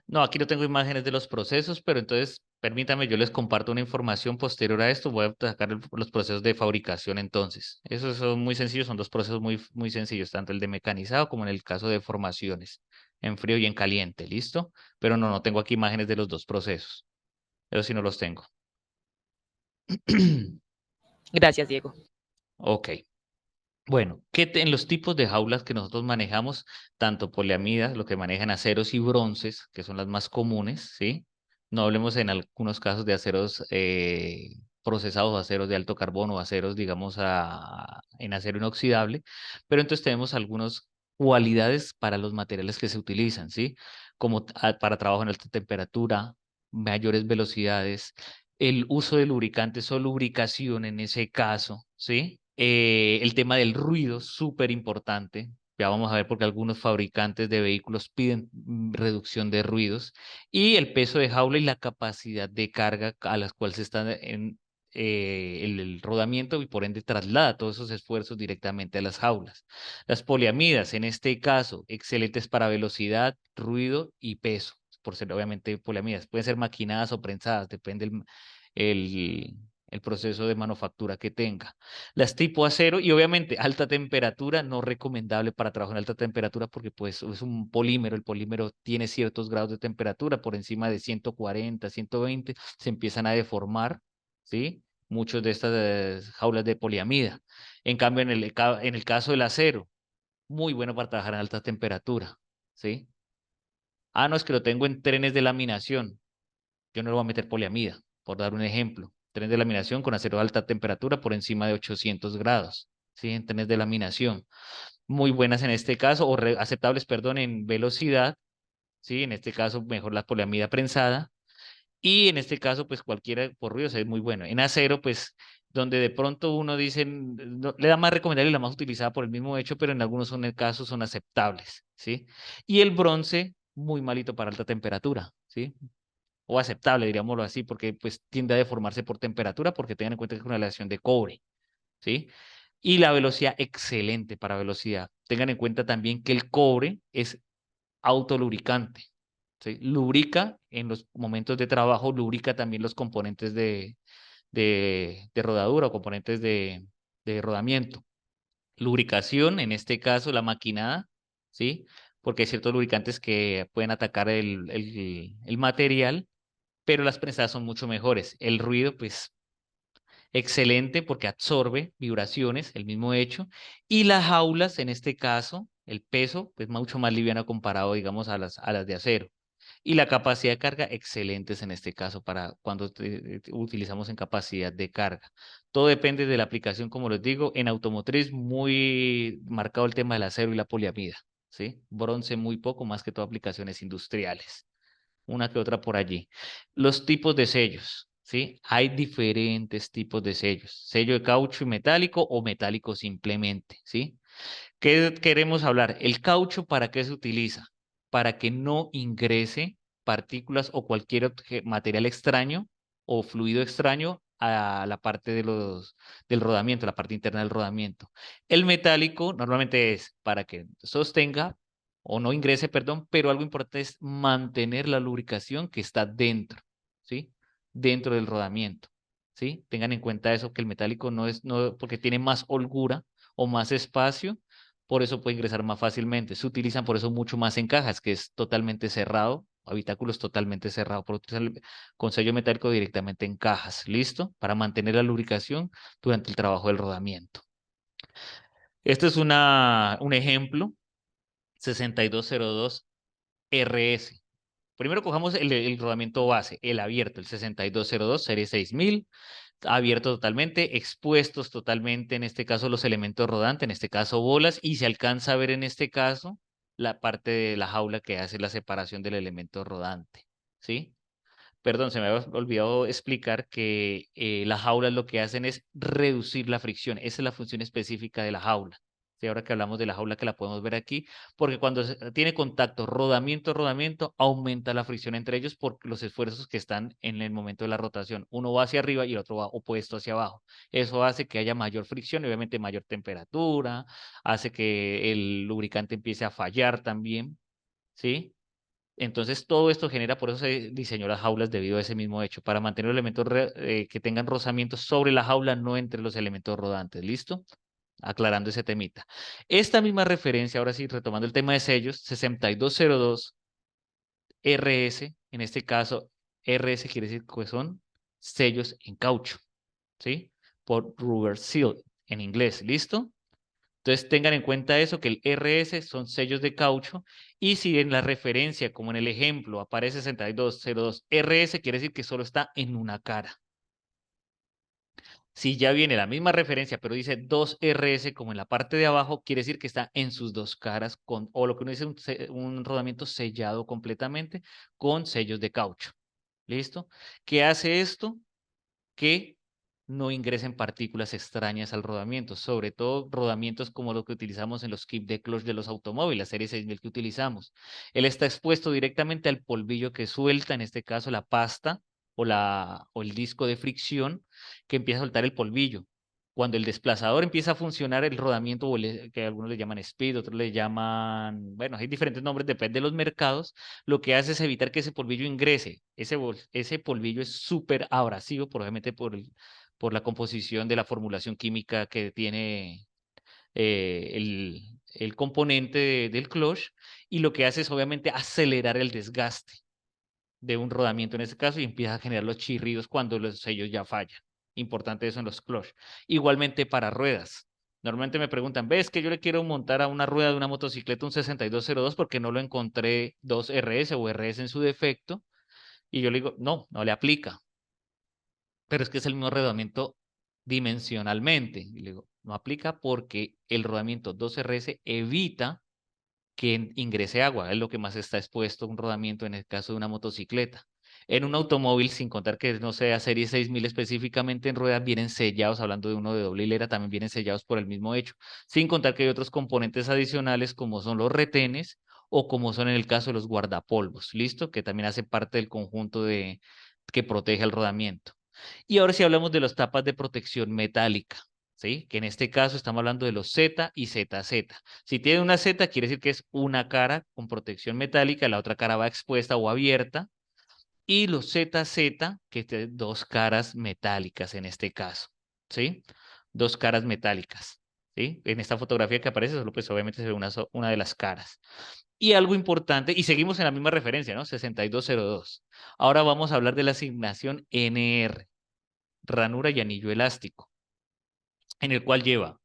No, aquí no tengo imágenes de los procesos, pero entonces permítame, yo les comparto una información posterior a esto. Voy a sacar los procesos de fabricación entonces. Esos son muy sencillos, son dos procesos muy sencillos, tanto el de mecanizado como en el caso de formaciones, en frío y en caliente, ¿listo? Pero no tengo aquí imágenes de los dos procesos. Eso sí no los tengo. Gracias, Diego. Ok. Bueno, en los tipos de jaulas que nosotros manejamos, tanto poliamidas, lo que manejan aceros y bronces, que son las más comunes, ¿sí? No hablemos en algunos casos de aceros procesados, aceros de alto carbono, aceros, digamos, en acero inoxidable, pero entonces tenemos algunas cualidades para los materiales que se utilizan, ¿sí? Como para trabajo en alta temperatura, mayores velocidades, el uso de lubricantes o lubricación en ese caso, ¿sí? El tema del ruido, súper importante. Ya vamos a ver porque algunos fabricantes de vehículos piden reducción de ruidos y el peso de jaula y la capacidad de carga a las cuales se está en el rodamiento y por ende traslada todos esos esfuerzos directamente a las jaulas. Las poliamidas, en este caso, excelentes para velocidad, ruido y peso, por ser obviamente poliamidas. Pueden ser maquinadas o prensadas, depende el, el proceso de manufactura que tenga. Las tipo acero y obviamente alta temperatura, no recomendable para trabajo en alta temperatura porque pues es un polímero, el polímero tiene ciertos grados de temperatura, por encima de 140, 120, se empiezan a deformar, ¿sí? Muchos de estas jaulas de poliamida. En cambio, en el caso del acero, muy bueno para trabajar en alta temperatura, ¿sí? Ah, no, es que lo tengo en trenes de laminación. Yo no le voy a meter poliamida, por dar un ejemplo. Trenes de laminación con acero de alta temperatura por encima de 800 grados. ¿Sí? En trenes de laminación. Muy buenas en este caso, o aceptables, perdón, en velocidad. ¿Sí? En este caso, mejor la poliamida prensada. Y en este caso, pues cualquiera por ruido es muy bueno. En acero, pues, donde de pronto uno dice, le da más recomendable y la más utilizada por el mismo hecho, pero en algunos casos son aceptables, ¿sí? Y el bronce, muy malito para alta temperatura, ¿sí? O aceptable, diríamoslo así, porque pues tiende a deformarse por temperatura, porque tengan en cuenta que es una aleación de cobre, ¿sí? Y la velocidad, excelente para velocidad. Tengan en cuenta también que el cobre es autolubricante, ¿sí? Lubrica en los momentos de trabajo, lubrica también los componentes de rodadura o componentes de rodamiento. Lubricación, en este caso la maquinada, ¿sí? Porque hay ciertos lubricantes que pueden atacar el material, pero las prensadas son mucho mejores. El ruido, pues, excelente porque absorbe vibraciones, el mismo hecho, y las jaulas, en este caso, el peso, pues, mucho más liviano comparado, digamos, a las de acero. Y la capacidad de carga, excelentes en este caso para cuando utilizamos en capacidad de carga. Todo depende de la aplicación, como les digo, en automotriz muy marcado el tema del acero y la poliamida, ¿sí? Bronce muy poco, más que todo aplicaciones industriales, una que otra por allí. Los tipos de sellos, ¿sí? Hay diferentes tipos de sellos. Sello de caucho y metálico o metálico simplemente, ¿sí? ¿Qué queremos hablar? El caucho, ¿para qué se utiliza? Para que no ingrese partículas o cualquier material extraño o fluido extraño a la parte del rodamiento, la parte interna del rodamiento. El metálico normalmente es para que sostenga o no ingrese, perdón, pero algo importante es mantener la lubricación que está dentro, ¿sí? Dentro del rodamiento, ¿sí? Tengan en cuenta eso, que el metálico no, porque tiene más holgura o más espacio, por eso puede ingresar más fácilmente. Se utilizan por eso mucho más en cajas, que es totalmente cerrado, habitáculos totalmente cerrado, por utilizar con sello metálico directamente en cajas, ¿listo? Para mantener la lubricación durante el trabajo del rodamiento. Este es un ejemplo, 6202 RS. Primero cojamos el rodamiento base, el abierto, el 6202 serie 6000. abierto totalmente, expuestos totalmente, en este caso los elementos rodantes, en este caso bolas, y se alcanza a ver en este caso la parte de la jaula que hace la separación del elemento rodante, ¿sí? Perdón, se me había olvidado explicar que las jaulas lo que hacen es reducir la fricción. Esa es la función específica de la jaula. Sí, ahora que hablamos de la jaula que la podemos ver aquí, porque cuando tiene contacto rodamiento, rodamiento, aumenta la fricción entre ellos por los esfuerzos que están en el momento de la rotación. Uno va hacia arriba y el otro va opuesto hacia abajo. Eso hace que haya mayor fricción y obviamente mayor temperatura, hace que el lubricante empiece a fallar también, ¿sí? Entonces, todo esto genera, por eso se diseñó las jaulas debido a ese mismo hecho, para mantener los elementos que tengan rozamientos sobre la jaula, no entre los elementos rodantes. ¿Listo? Aclarando ese temita. Esta misma referencia, ahora sí, retomando el tema de sellos, 6202 RS, en este caso, RS quiere decir que son sellos en caucho, ¿sí? Por Rubber Seal en inglés. ¿Listo? Entonces tengan en cuenta eso, que el RS son sellos de caucho y si en la referencia, como en el ejemplo, aparece 6202 RS, quiere decir que solo está en una cara. Si ya viene la misma referencia, pero dice 2RS como en la parte de abajo, quiere decir que está en sus dos caras, o lo que uno dice un rodamiento sellado completamente con sellos de caucho. ¿Listo? ¿Qué hace esto? Que no ingresen partículas extrañas al rodamiento, sobre todo rodamientos como lo que utilizamos en los kits de clutch de los automóviles, la serie 6000 que utilizamos. Él está expuesto directamente al polvillo que suelta, en este caso la pasta o el disco de fricción que empieza a soltar el polvillo. Cuando el desplazador empieza a funcionar, el rodamiento, que algunos le llaman speed, otros le llaman, bueno, hay diferentes nombres, depende de los mercados, lo que hace es evitar que ese polvillo ingrese. Ese polvillo es súper abrasivo, probablemente por la composición de la formulación química que tiene el componente del clutch, y lo que hace es obviamente acelerar el desgaste de un rodamiento en este caso y empieza a generar los chirridos cuando los sellos ya fallan. Importante eso en los clutch. Igualmente para ruedas. Normalmente me preguntan, ¿ves que yo le quiero montar a una rueda de una motocicleta un 6202 porque no lo encontré 2RS o RS en su defecto? Y yo le digo, no, no le aplica. Pero es que es el mismo rodamiento dimensionalmente. Y le digo, no aplica porque el rodamiento 2RS evita que ingrese agua, es lo que más está expuesto a un rodamiento en el caso de una motocicleta. En un automóvil, sin contar que no sea serie 6000 específicamente en ruedas, vienen sellados, hablando de uno de doble hilera, también vienen sellados por el mismo hecho, sin contar que hay otros componentes adicionales como son los retenes o como son en el caso de los guardapolvos, ¿listo? Que también hace parte del conjunto que protege el rodamiento. Y ahora sí hablamos de las tapas de protección metálica, ¿sí? Que en este caso estamos hablando de los Z y ZZ. Si tiene una Z, quiere decir que es una cara con protección metálica, la otra cara va expuesta o abierta. Y los ZZ, que tienen dos caras metálicas en este caso, ¿sí? Dos caras metálicas, ¿sí? En esta fotografía que aparece, solo pues obviamente se ve una de las caras. Y algo importante, y seguimos en la misma referencia, ¿no? 6202. Ahora vamos a hablar de la asignación NR, ranura y anillo elástico, en el cual lleva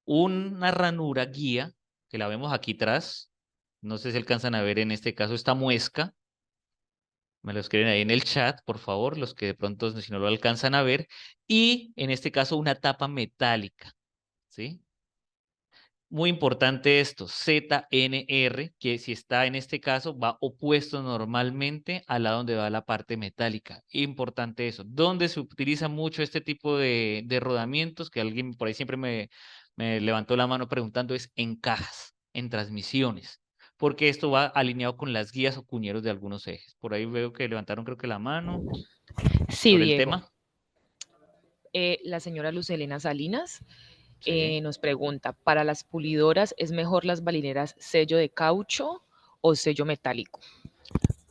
una ranura guía, que la vemos aquí atrás. No sé si alcanzan a ver en este caso esta muesca. Me lo escriben ahí en el chat, por favor, los que de pronto, si no lo alcanzan a ver. Y en este caso, una tapa metálica, ¿sí? Muy importante esto, ZNR, que si está en este caso, va opuesto normalmente al lado donde va la parte metálica. Importante eso. Donde se utiliza mucho este tipo de rodamientos, que alguien por ahí siempre me levantó la mano preguntando, es en cajas, en transmisiones, porque esto va alineado con las guías o cuñeros de algunos ejes. Por ahí veo que levantaron creo que la mano Sí, sobre el Diego. tema. La señora Lucelena Salinas Sí. nos pregunta, ¿para las pulidoras es mejor las balineras sello de caucho o sello metálico?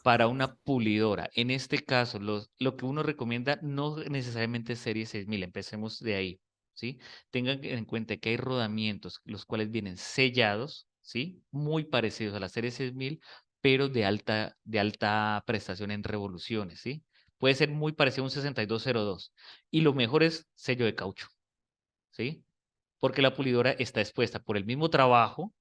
Para una pulidora. En este caso, lo que uno recomienda no necesariamente es serie 6000, empecemos de ahí, ¿sí? Tengan en cuenta que hay rodamientos los cuales vienen sellados, ¿sí? Muy parecidos a la serie 6000, pero de alta prestación en revoluciones, ¿sí? Puede ser muy parecido a un 6202. Y lo mejor es sello de caucho, ¿sí? Porque la pulidora está expuesta por el mismo trabajo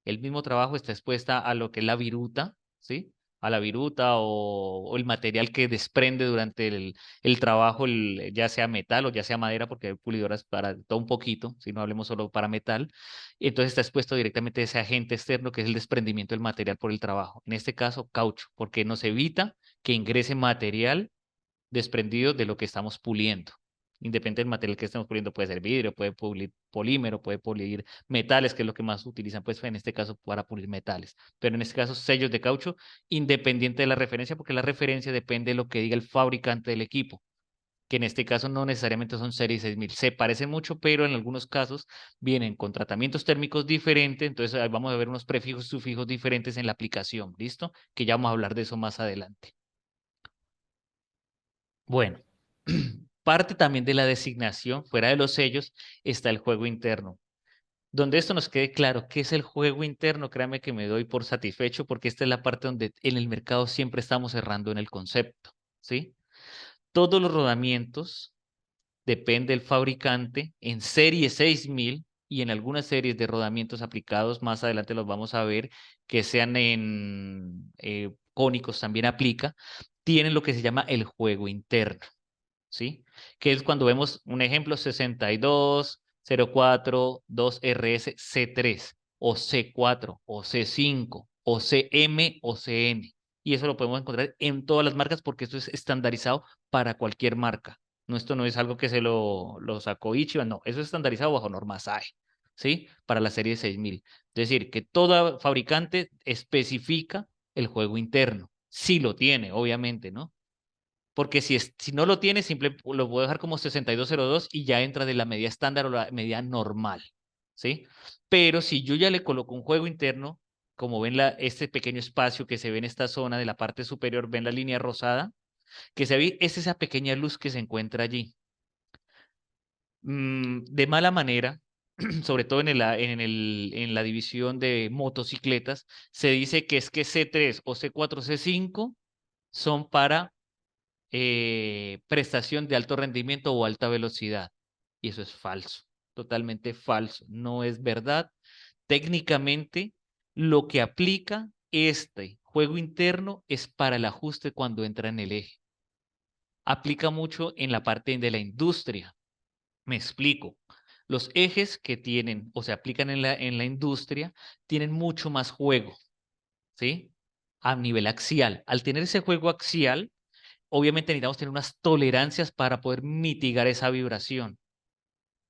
está expuesta a lo que es la viruta, ¿sí? a la viruta o el material que desprende durante el trabajo, ya sea metal o ya sea madera, porque hay pulidoras para todo un poquito, si no hablemos solo para metal. Y entonces está expuesto directamente a ese agente externo que es el desprendimiento del material por el trabajo. En este caso, caucho, porque nos evita que ingrese material desprendido de lo que estamos puliendo. Independiente del material que estemos puliendo, puede ser vidrio, puede pulir polímero, puede pulir metales, que es lo que más utilizan, pues en este caso para pulir metales. Pero en este caso, sellos de caucho, independiente de la referencia, porque la referencia depende de lo que diga el fabricante del equipo, que en este caso no necesariamente son series 6000. Se parecen mucho, pero en algunos casos vienen con tratamientos térmicos diferentes, entonces ahí vamos a ver unos prefijos y sufijos diferentes en la aplicación, ¿listo? Que ya vamos a hablar de eso más adelante. Bueno, parte también de la designación, fuera de los sellos, está el juego interno. Donde esto nos quede claro qué es el juego interno, créame que me doy por satisfecho porque esta es la parte donde en el mercado siempre estamos errando en el concepto, ¿sí? Todos los rodamientos depende del fabricante en serie 6000 y en algunas series de rodamientos aplicados, más adelante los vamos a ver, que sean en cónicos también aplica, tienen lo que se llama el juego interno. ¿Sí? Que es cuando vemos un ejemplo 6204-2RS-C3 o C4 o C5 o CM o CN. Y eso lo podemos encontrar en todas las marcas porque esto es estandarizado para cualquier marca. No, esto no es algo que lo sacó Ichiban, no, eso es estandarizado bajo norma SAE, ¿sí? Para la serie 6000. Es decir, que todo fabricante especifica el juego interno. Sí lo tiene, obviamente, ¿no? Porque si no lo tiene, simple lo puedo dejar como 6202 y ya entra de la medida estándar o la medida normal, ¿sí? Pero si yo ya le coloco un juego interno, como ven este pequeño espacio que se ve en esta zona de la parte superior, ven la línea rosada, que se ve, es esa pequeña luz que se encuentra allí. De mala manera, sobre todo en la división de motocicletas, se dice que es que C3 o C4, C5 son para prestación de alto rendimiento o alta velocidad. Y eso es falso, totalmente falso. No es verdad. Técnicamente, lo que aplica este juego interno es para el ajuste cuando entra en el eje. Aplica mucho en la parte de la industria. Me explico. Los ejes que tienen o se aplican en la industria tienen mucho más juego, ¿sí? A nivel axial. Al tener ese juego axial, obviamente necesitamos tener unas tolerancias para poder mitigar esa vibración.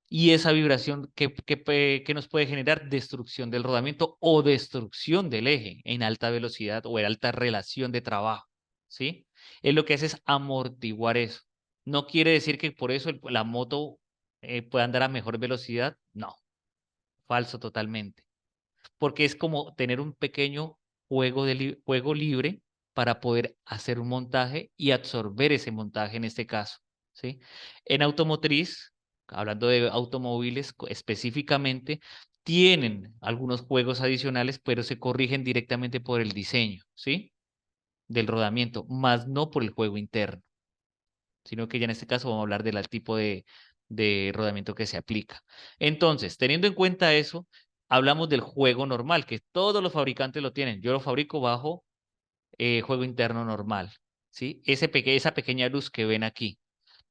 Y esa vibración que nos puede generar destrucción del rodamiento o destrucción del eje en alta velocidad o en alta relación de trabajo, ¿sí? Es lo que hace es amortiguar eso. No quiere decir que por eso la moto pueda andar a mejor velocidad. No, falso totalmente porque es como tener un pequeño juego libre para poder hacer un montaje y absorber ese montaje en este caso, ¿sí? En automotriz, hablando de automóviles específicamente, tienen algunos juegos adicionales, pero se corrigen directamente por el diseño, ¿sí? Del rodamiento, más no por el juego interno, sino que ya en este caso vamos a hablar del tipo de rodamiento que se aplica. Entonces, teniendo en cuenta eso, hablamos del juego normal, que todos los fabricantes lo tienen. Yo lo fabrico bajo juego interno normal, ¿sí? Esa pequeña luz que ven aquí.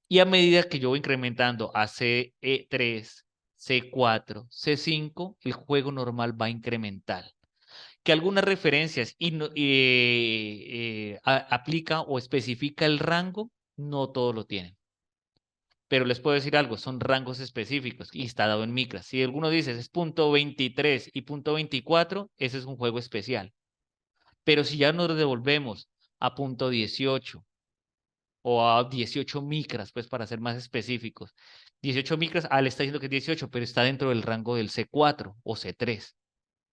Y a medida que yo voy incrementando a CE3, C4, C5, el juego normal va a incrementar. Que algunas referencias aplica o especifica el rango, no todos lo tienen. Pero les puedo decir algo, son rangos específicos y está dado en micras. Si alguno dice es punto 23 y punto 24, ese es un juego especial. Pero si ya nos devolvemos a punto 18 o a 18 micras, pues para ser más específicos. 18 micras, le está diciendo que es 18, pero está dentro del rango del C4 o C3,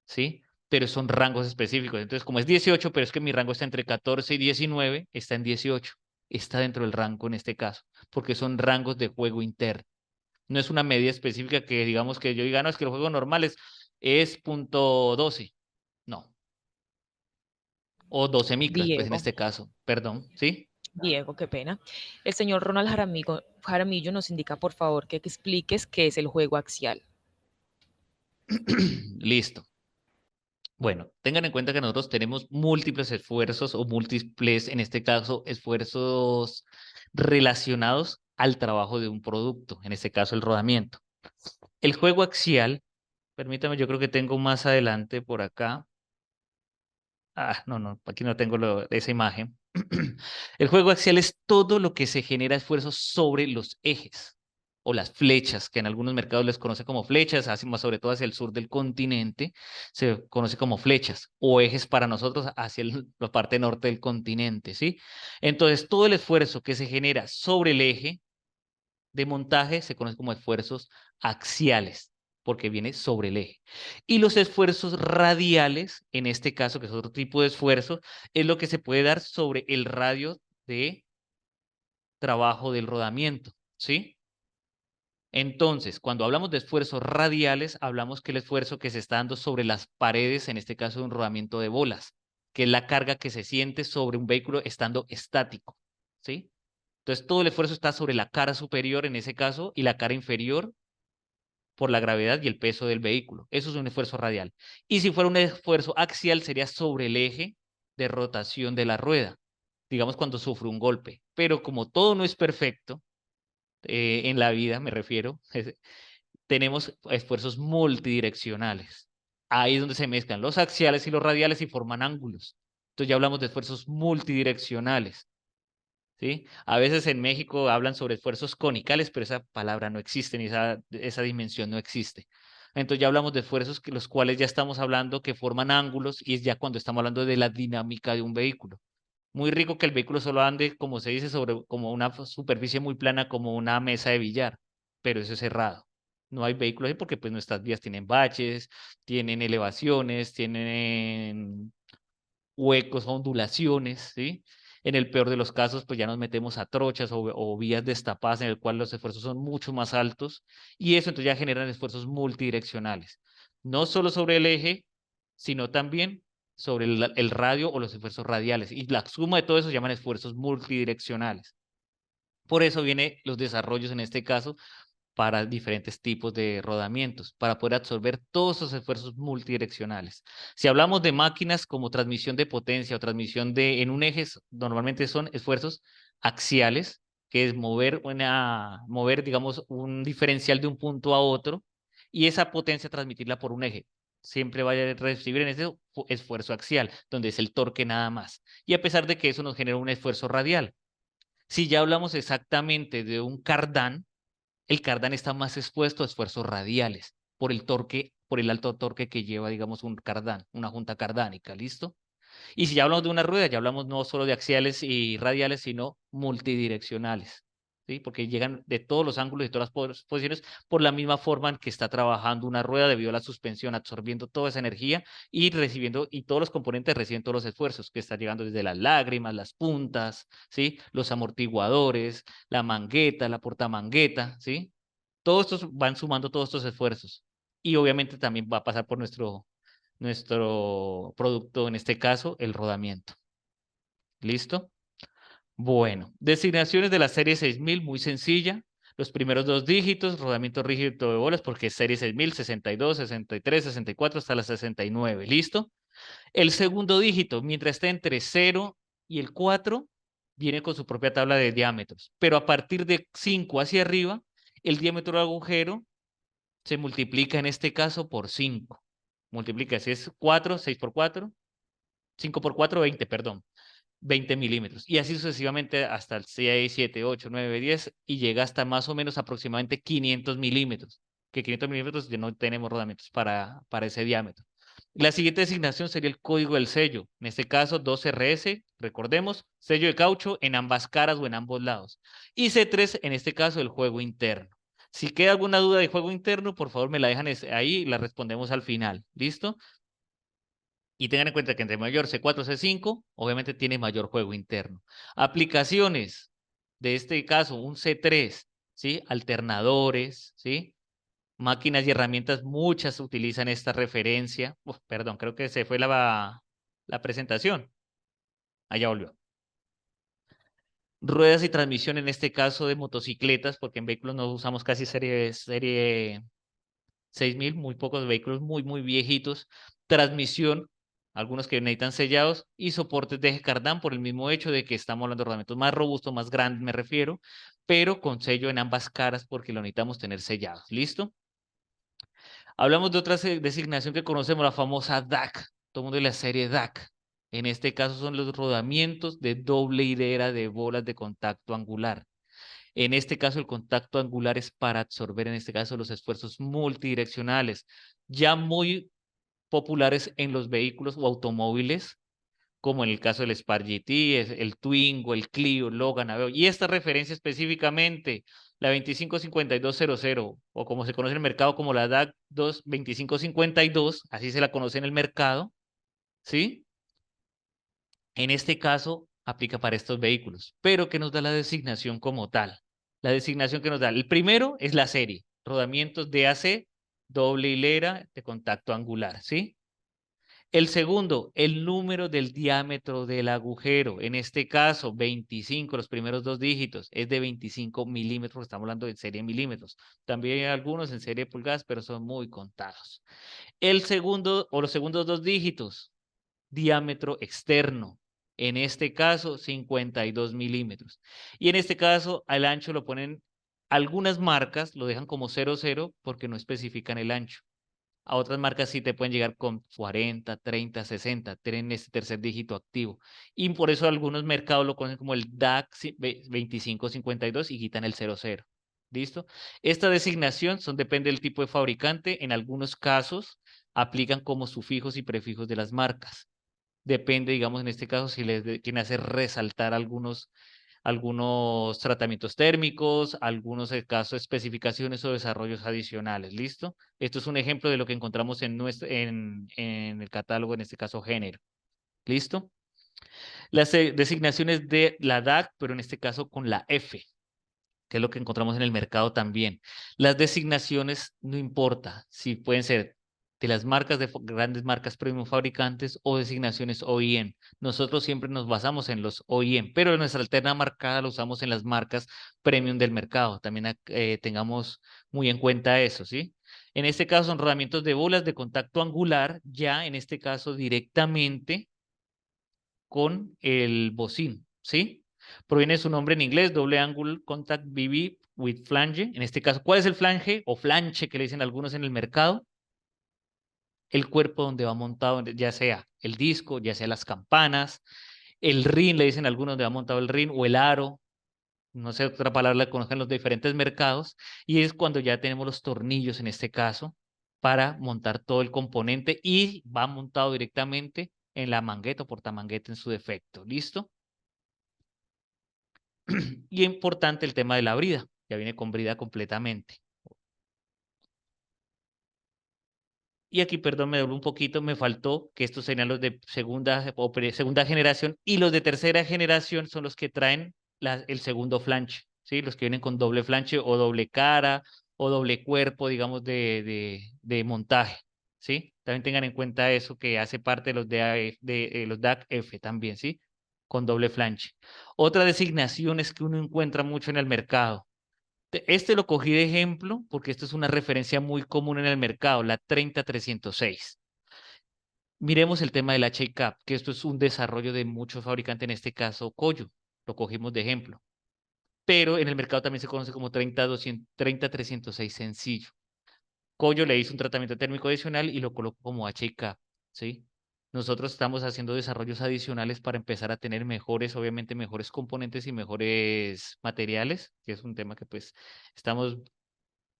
¿sí? Pero son rangos específicos. Entonces, como es 18, pero es que mi rango está entre 14 y 19, está en 18. Está dentro del rango en este caso, porque son rangos de juego interno. No es una medida específica que digamos que yo diga, no, es que el juego normal es punto 12. No. O 12 micras, pues en Diego, este caso. Perdón, ¿sí? Diego, qué pena. El señor Ronald Jaramillo nos indica, por favor, que expliques qué es el juego axial. Listo. Bueno, tengan en cuenta que nosotros tenemos múltiples esfuerzos o múltiples, en este caso, esfuerzos relacionados al trabajo de un producto, en este caso el rodamiento. El juego axial, permítame, yo creo que tengo más adelante por acá. No, aquí no tengo esa imagen. El juego axial es todo lo que se genera esfuerzo sobre los ejes o las flechas, que en algunos mercados les conoce como flechas, más sobre todo hacia el sur del continente, se conoce como flechas o ejes para nosotros hacia la parte norte del continente, ¿sí? Entonces, todo el esfuerzo que se genera sobre el eje de montaje se conoce como esfuerzos axiales, porque viene sobre el eje. Y los esfuerzos radiales, en este caso, que es otro tipo de esfuerzo, es lo que se puede dar sobre el radio de trabajo del rodamiento, ¿sí? Entonces, cuando hablamos de esfuerzos radiales, hablamos que el esfuerzo que se está dando sobre las paredes, en este caso de un rodamiento de bolas, que es la carga que se siente sobre un vehículo estando estático, ¿sí? Entonces, todo el esfuerzo está sobre la cara superior en ese caso y la cara inferior por la gravedad y el peso del vehículo. Eso es un esfuerzo radial. Y si fuera un esfuerzo axial, sería sobre el eje de rotación de la rueda, digamos cuando sufre un golpe. Pero como todo no es perfecto, en la vida me refiero, tenemos esfuerzos multidireccionales. Ahí es donde se mezclan los axiales y los radiales y forman ángulos. Entonces ya hablamos de esfuerzos multidireccionales. ¿Sí? A veces en México hablan sobre esfuerzos conicales, pero esa palabra no existe, ni esa dimensión no existe. Entonces ya hablamos de esfuerzos que los cuales ya estamos hablando que forman ángulos y es ya cuando estamos hablando de la dinámica de un vehículo. Muy rico que el vehículo solo ande, como se dice, sobre como una superficie muy plana, como una mesa de billar, pero eso es errado. No hay vehículos así porque pues nuestras vías tienen baches, tienen elevaciones, tienen huecos, ondulaciones, ¿sí? En el peor de los casos, pues ya nos metemos a trochas o vías destapadas en el cual los esfuerzos son mucho más altos y eso entonces ya generan esfuerzos multidireccionales, no solo sobre el eje, sino también sobre el radio o los esfuerzos radiales y la suma de todo eso se llaman esfuerzos multidireccionales. Por eso vienen los desarrollos en este caso para diferentes tipos de rodamientos, para poder absorber todos esos esfuerzos multidireccionales. Si hablamos de máquinas como transmisión de potencia o transmisión en un eje, normalmente son esfuerzos axiales, que es mover, digamos, un diferencial de un punto a otro y esa potencia transmitirla por un eje. Siempre vaya a recibir en ese esfuerzo axial, donde es el torque nada más. Y a pesar de que eso nos genera un esfuerzo radial. Si ya hablamos exactamente de un cardán, el cardán está más expuesto a esfuerzos radiales por el torque, por el alto torque que lleva, digamos, un cardán, una junta cardánica, ¿listo? Y si ya hablamos de una rueda, ya hablamos no solo de axiales y radiales, sino multidireccionales, ¿sí? Porque llegan de todos los ángulos y todas las posiciones por la misma forma en que está trabajando una rueda debido a la suspensión, absorbiendo toda esa energía y recibiendo, y todos los componentes reciben todos los esfuerzos que está llegando desde las lágrimas, las puntas, ¿sí? Los amortiguadores, la mangueta, la portamangueta, ¿sí? Todos estos van sumando todos estos esfuerzos. Y obviamente también va a pasar por nuestro producto, en este caso, el rodamiento. ¿Listo? Bueno, designaciones de la serie 6000, muy sencilla. Los primeros dos dígitos, rodamiento rígido de bolas, porque es serie 6000, 62, 63, 64 hasta la 69. ¿Listo? El segundo dígito, mientras esté entre 0 y el 4, viene con su propia tabla de diámetros. Pero a partir de 5 hacia arriba, el diámetro del agujero se multiplica en este caso por 5. Multiplica, si es 4, 6 por 4, 5 por 4, 20, perdón. 20 milímetros. Y así sucesivamente hasta el 6, 7, 8, 9, 10 y llega hasta más o menos aproximadamente 500 milímetros. Que 500 milímetros ya no tenemos rodamientos para ese diámetro. La siguiente designación sería el código del sello. En este caso, 2RS, recordemos, sello de caucho en ambas caras o en ambos lados. Y C3, en este caso, el juego interno. Si queda alguna duda de juego interno, por favor me la dejan ahí y la respondemos al final. ¿Listo? Y tengan en cuenta que entre mayor C4, C5, obviamente tiene mayor juego interno. Aplicaciones, de este caso, un C3, ¿sí? Alternadores, ¿sí? Máquinas y herramientas, muchas utilizan esta referencia. Perdón, creo que se fue la presentación. Allá volvió. Ruedas y transmisión, en este caso de motocicletas, porque en vehículos no usamos casi serie 6000, muy pocos vehículos muy viejitos. Transmisión algunos que necesitan sellados, y soportes de eje cardán por el mismo hecho de que estamos hablando de rodamientos más robustos, más grandes, me refiero, pero con sello en ambas caras porque lo necesitamos tener sellados. ¿Listo? Hablamos de otra designación que conocemos, la famosa DAC, todo el mundo de la serie DAC. En este caso son los rodamientos de doble hilera de bolas de contacto angular. En este caso, el contacto angular es para absorber, en este caso, los esfuerzos multidireccionales, ya muy populares en los vehículos o automóviles, como en el caso del Spark GT, el Twingo, el Clio, Logan, Aveo. Y esta referencia específicamente, la 255200, o como se conoce en el mercado como la DAC 2552, así se la conoce en el mercado, ¿sí? En este caso, aplica para estos vehículos, pero ¿qué nos da la designación como tal? La designación que nos da, el primero es la serie, rodamientos DAC, doble hilera de contacto angular, ¿sí? El segundo, el número del diámetro del agujero. En este caso, 25, los primeros dos dígitos, es de 25 milímetros, estamos hablando de serie milímetros. También hay algunos en serie pulgadas, pero son muy contados. El segundo, o los segundos dos dígitos, diámetro externo. En este caso, 52 milímetros. Y en este caso, al ancho lo ponen, algunas marcas lo dejan como 00 porque no especifican el ancho. A otras marcas sí te pueden llegar con 40, 30, 60, tienen este tercer dígito activo. Y por eso algunos mercados lo conocen como el DAC 2552 y quitan el 00. ¿Listo? Esta designación depende del tipo de fabricante. En algunos casos aplican como sufijos y prefijos de las marcas. Depende, digamos, en este caso, si les quieren hacer resaltar algunos tratamientos térmicos, algunos casos, especificaciones o desarrollos adicionales. ¿Listo? Esto es un ejemplo de lo que encontramos en el catálogo, en este caso género. ¿Listo? Las designaciones de la DAC, pero en este caso con la F, que es lo que encontramos en el mercado también. Las designaciones no importa si pueden ser de las marcas de grandes marcas premium fabricantes o designaciones OEM. Nosotros siempre nos basamos en los OEM, pero nuestra alterna marcada lo usamos en las marcas premium del mercado. También tengamos muy en cuenta eso, ¿sí? En este caso son rodamientos de bolas de contacto angular, ya en este caso directamente con el bocín, ¿sí? Proviene de su nombre en inglés, Double Angle Contact BB with Flange. En este caso, ¿cuál es el flange o flanche que le dicen algunos en el mercado? El cuerpo donde va montado, ya sea el disco, ya sea las campanas, el rin, le dicen algunos donde va montado el rin, o el aro, no sé otra palabra la conozcan en los diferentes mercados, y es cuando ya tenemos los tornillos en este caso para montar todo el componente y va montado directamente en la mangueta o portamangueta en su defecto. ¿Listo? Y importante el tema de la brida, ya viene con brida completamente. Y aquí, perdón, me dobló un poquito, me faltó que estos serían los de segunda generación y los de tercera generación son los que traen el segundo flanche, ¿sí? Los que vienen con doble flanche o doble cara o doble cuerpo, digamos, de montaje, ¿sí? También tengan en cuenta eso que hace parte de los DAC F también, ¿sí? Con doble flanche. Otra designación es que uno encuentra mucho en el mercado. Este lo cogí de ejemplo porque esto es una referencia muy común en el mercado, la 30306. Miremos el tema del HICAP, que esto es un desarrollo de muchos fabricantes, en este caso Coyo, lo cogimos de ejemplo. Pero en el mercado también se conoce como 30306 sencillo. Coyo le hizo un tratamiento térmico adicional y lo colocó como HICAP, ¿sí? Nosotros estamos haciendo desarrollos adicionales para empezar a tener mejores, obviamente mejores componentes y mejores materiales, que es un tema que pues estamos,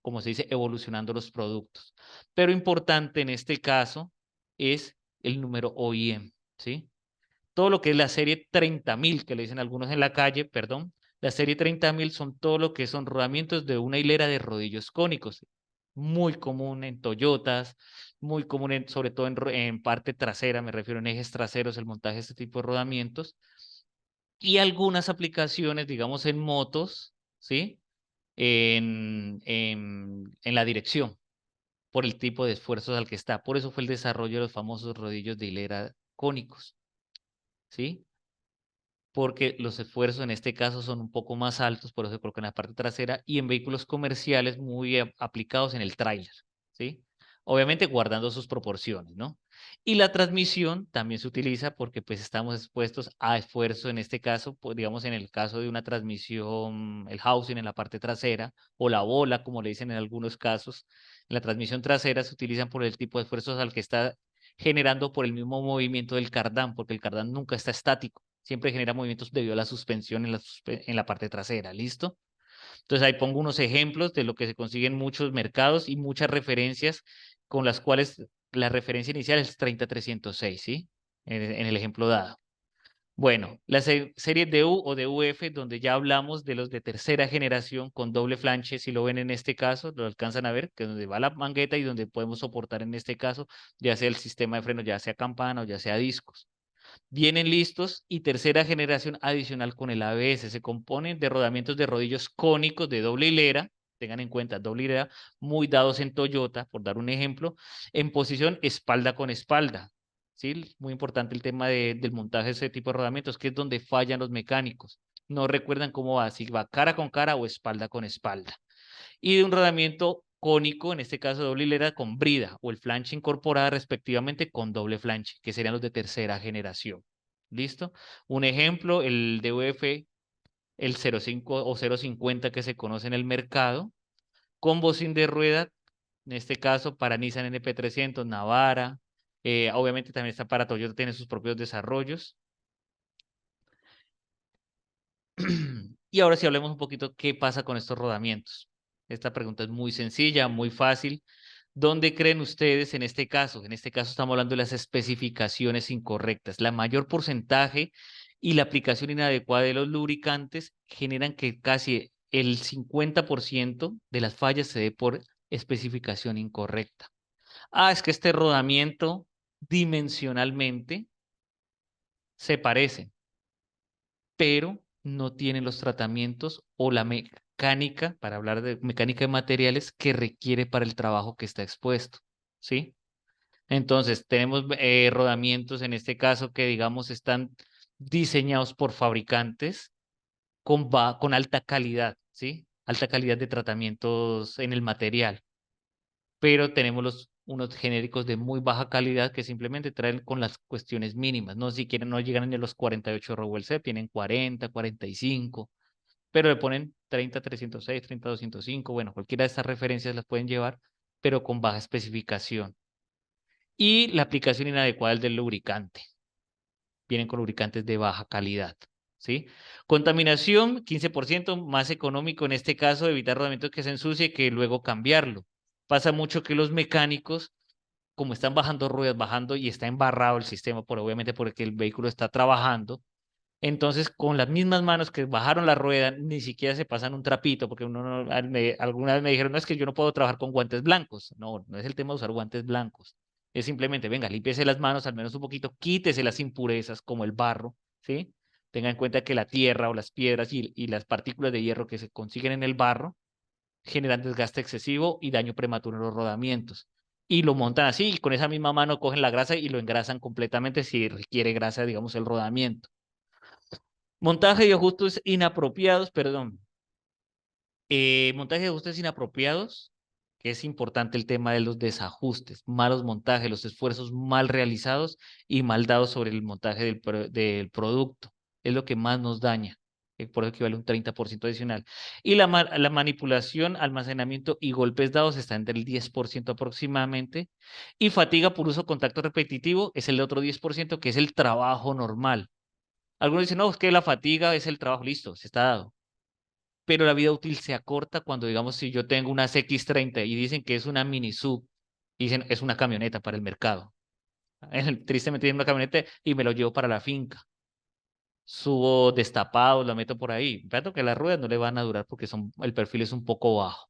como se dice, evolucionando los productos. Pero importante en este caso es el número OEM, ¿sí? Todo lo que es la serie 30.000, que le dicen algunos en la calle, perdón, la serie 30.000 son todo lo que son rodamientos de una hilera de rodillos cónicos, muy común en Toyotas, muy común sobre todo en parte trasera, me refiero en ejes traseros, el montaje de este tipo de rodamientos, y algunas aplicaciones, digamos, en motos, ¿sí? En la dirección, por el tipo de esfuerzos al que está. Por eso fue el desarrollo de los famosos rodillos de hilera cónicos, ¿sí? Porque los esfuerzos en este caso son un poco más altos, por eso se colocan en la parte trasera y en vehículos comerciales muy aplicados en el tráiler, ¿sí? Obviamente guardando sus proporciones, ¿no? Y la transmisión también se utiliza porque pues estamos expuestos a esfuerzo en este caso, pues, digamos en el caso de una transmisión, el housing en la parte trasera o la bola, como le dicen en algunos casos, en la transmisión trasera se utilizan por el tipo de esfuerzos al que está generando por el mismo movimiento del cardán, porque el cardán nunca está estático, siempre genera movimientos debido a la suspensión en la parte trasera, ¿listo? Entonces ahí pongo unos ejemplos de lo que se consigue en muchos mercados y muchas referencias con las cuales la referencia inicial es 30306, ¿sí? En el ejemplo dado. Bueno, la serie DU o DUF, donde ya hablamos de los de tercera generación con doble flanche, si lo ven en este caso, lo alcanzan a ver, que es donde va la mangueta y donde podemos soportar en este caso, ya sea el sistema de freno, ya sea campana o ya sea discos. Vienen listos y tercera generación adicional con el ABS. Se componen de rodamientos de rodillos cónicos de doble hilera, tengan en cuenta, doble hilera, muy dados en Toyota, por dar un ejemplo, en posición espalda con espalda. ¿Sí? Muy importante el tema del montaje de ese tipo de rodamientos, que es donde fallan los mecánicos. No recuerdan cómo va, si va cara con cara o espalda con espalda y de un rodamiento cónico, en este caso doble hilera con brida o el flanche incorporada respectivamente con doble flanche, que serían los de tercera generación. ¿Listo? Un ejemplo, el DUF, el 05 o 050 que se conoce en el mercado, con bocín de rueda, en este caso para Nissan NP300, Navara, obviamente también está para Toyota, tiene sus propios desarrollos. Y ahora sí hablemos un poquito qué pasa con estos rodamientos. Esta pregunta es muy sencilla, muy fácil. ¿Dónde creen ustedes en este caso? En este caso estamos hablando de las especificaciones incorrectas. La mayor porcentaje y la aplicación inadecuada de los lubricantes generan que casi el 50% de las fallas se dé por especificación incorrecta. Ah, es que este rodamiento dimensionalmente se parece, pero no tienen los tratamientos o la mecánica, para hablar de mecánica de materiales, que requiere para el trabajo que está expuesto, ¿sí? Entonces, tenemos rodamientos en este caso que, digamos, están diseñados por fabricantes con alta calidad, ¿sí? Alta calidad de tratamientos en el material, pero tenemos unos genéricos de muy baja calidad que simplemente traen con las cuestiones mínimas, no siquiera no llegan ni a los 48 Rowell C, tienen 40, 45, pero le ponen 30, 306, 30, 205, bueno, cualquiera de estas referencias las pueden llevar, pero con baja especificación. Y la aplicación inadecuada del lubricante. Vienen con lubricantes de baja calidad, ¿sí? Contaminación, 15% más económico en este caso, evitar rodamientos que se ensucie que luego cambiarlo. Pasa mucho que los mecánicos, como están bajando ruedas, bajando y está embarrado el sistema, obviamente porque el vehículo está trabajando, entonces, con las mismas manos que bajaron la rueda, ni siquiera se pasan un trapito, porque alguna vez me dijeron, no es que yo no puedo trabajar con guantes blancos. No, no es el tema de usar guantes blancos. Es simplemente, venga, límpiese las manos al menos un poquito, quítese las impurezas como el barro, ¿sí? Tenga en cuenta que la tierra o las piedras y las partículas de hierro que se consiguen en el barro generan desgaste excesivo y daño prematuro en los rodamientos. Y lo montan así, y con esa misma mano cogen la grasa y lo engrasan completamente si requiere grasa, digamos, el rodamiento. Montaje de ajustes inapropiados, perdón. Montaje de ajustes inapropiados, que es importante el tema de los desajustes, malos montajes, los esfuerzos mal realizados y mal dados sobre el montaje del producto. Es lo que más nos daña. Por eso equivale a un 30% adicional. Y la manipulación, almacenamiento y golpes dados está entre el 10% aproximadamente. Y fatiga por uso contacto repetitivo es el otro 10%, que es el trabajo normal. Algunos dicen, no, es que la fatiga es el trabajo, listo, se está dado. Pero la vida útil se acorta cuando, digamos, si yo tengo una CX-30 y dicen que es una mini sub, dicen es una camioneta para el mercado. Tristemente tiene una camioneta y me lo llevo para la finca. Subo destapado, lo meto por ahí. Fíjate que las ruedas no le van a durar porque el perfil es un poco bajo.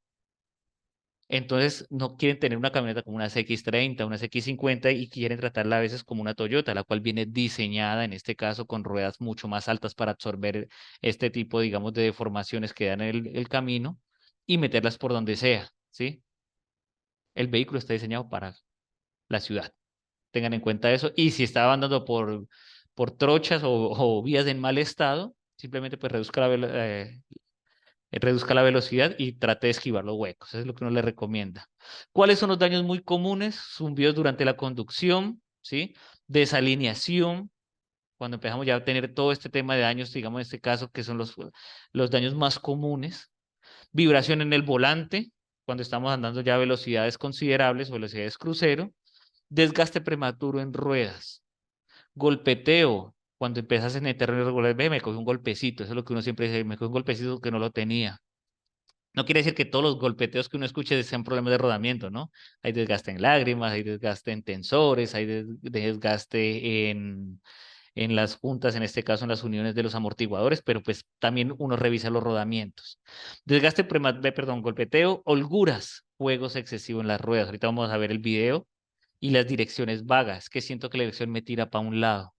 Entonces no quieren tener una camioneta como una CX-30, una CX-50 y quieren tratarla a veces como una Toyota, la cual viene diseñada en este caso con ruedas mucho más altas para absorber este tipo, digamos, de deformaciones que dan el camino y meterlas por donde sea, ¿sí? El vehículo está diseñado para la ciudad. Tengan en cuenta eso. Y si está andando por trochas o vías en mal estado, simplemente pues reduzca la velocidad y trate de esquivar los huecos. Eso es lo que uno le recomienda. ¿Cuáles son los daños muy comunes? Zumbidos durante la conducción, ¿sí? Desalineación, cuando empezamos ya a tener todo este tema de daños, digamos en este caso, que son los daños más comunes. Vibración en el volante, cuando estamos andando ya a velocidades considerables o velocidades crucero. Desgaste prematuro en ruedas. Golpeteo, cuando empiezas en el terreno irregular, ve, me cogió un golpecito, eso es lo que uno siempre dice, me cogió un golpecito que no lo tenía. No quiere decir que todos los golpeteos que uno escuche sean problemas de rodamiento, ¿no? Hay desgaste en lágrimas, hay desgaste en tensores, hay desgaste en las juntas, en este caso en las uniones de los amortiguadores, pero pues también uno revisa los rodamientos. Desgaste perdón, golpeteo, holguras, juegos excesivos en las ruedas. Ahorita vamos a ver el video y las direcciones vagas, que siento que la dirección me tira para un lado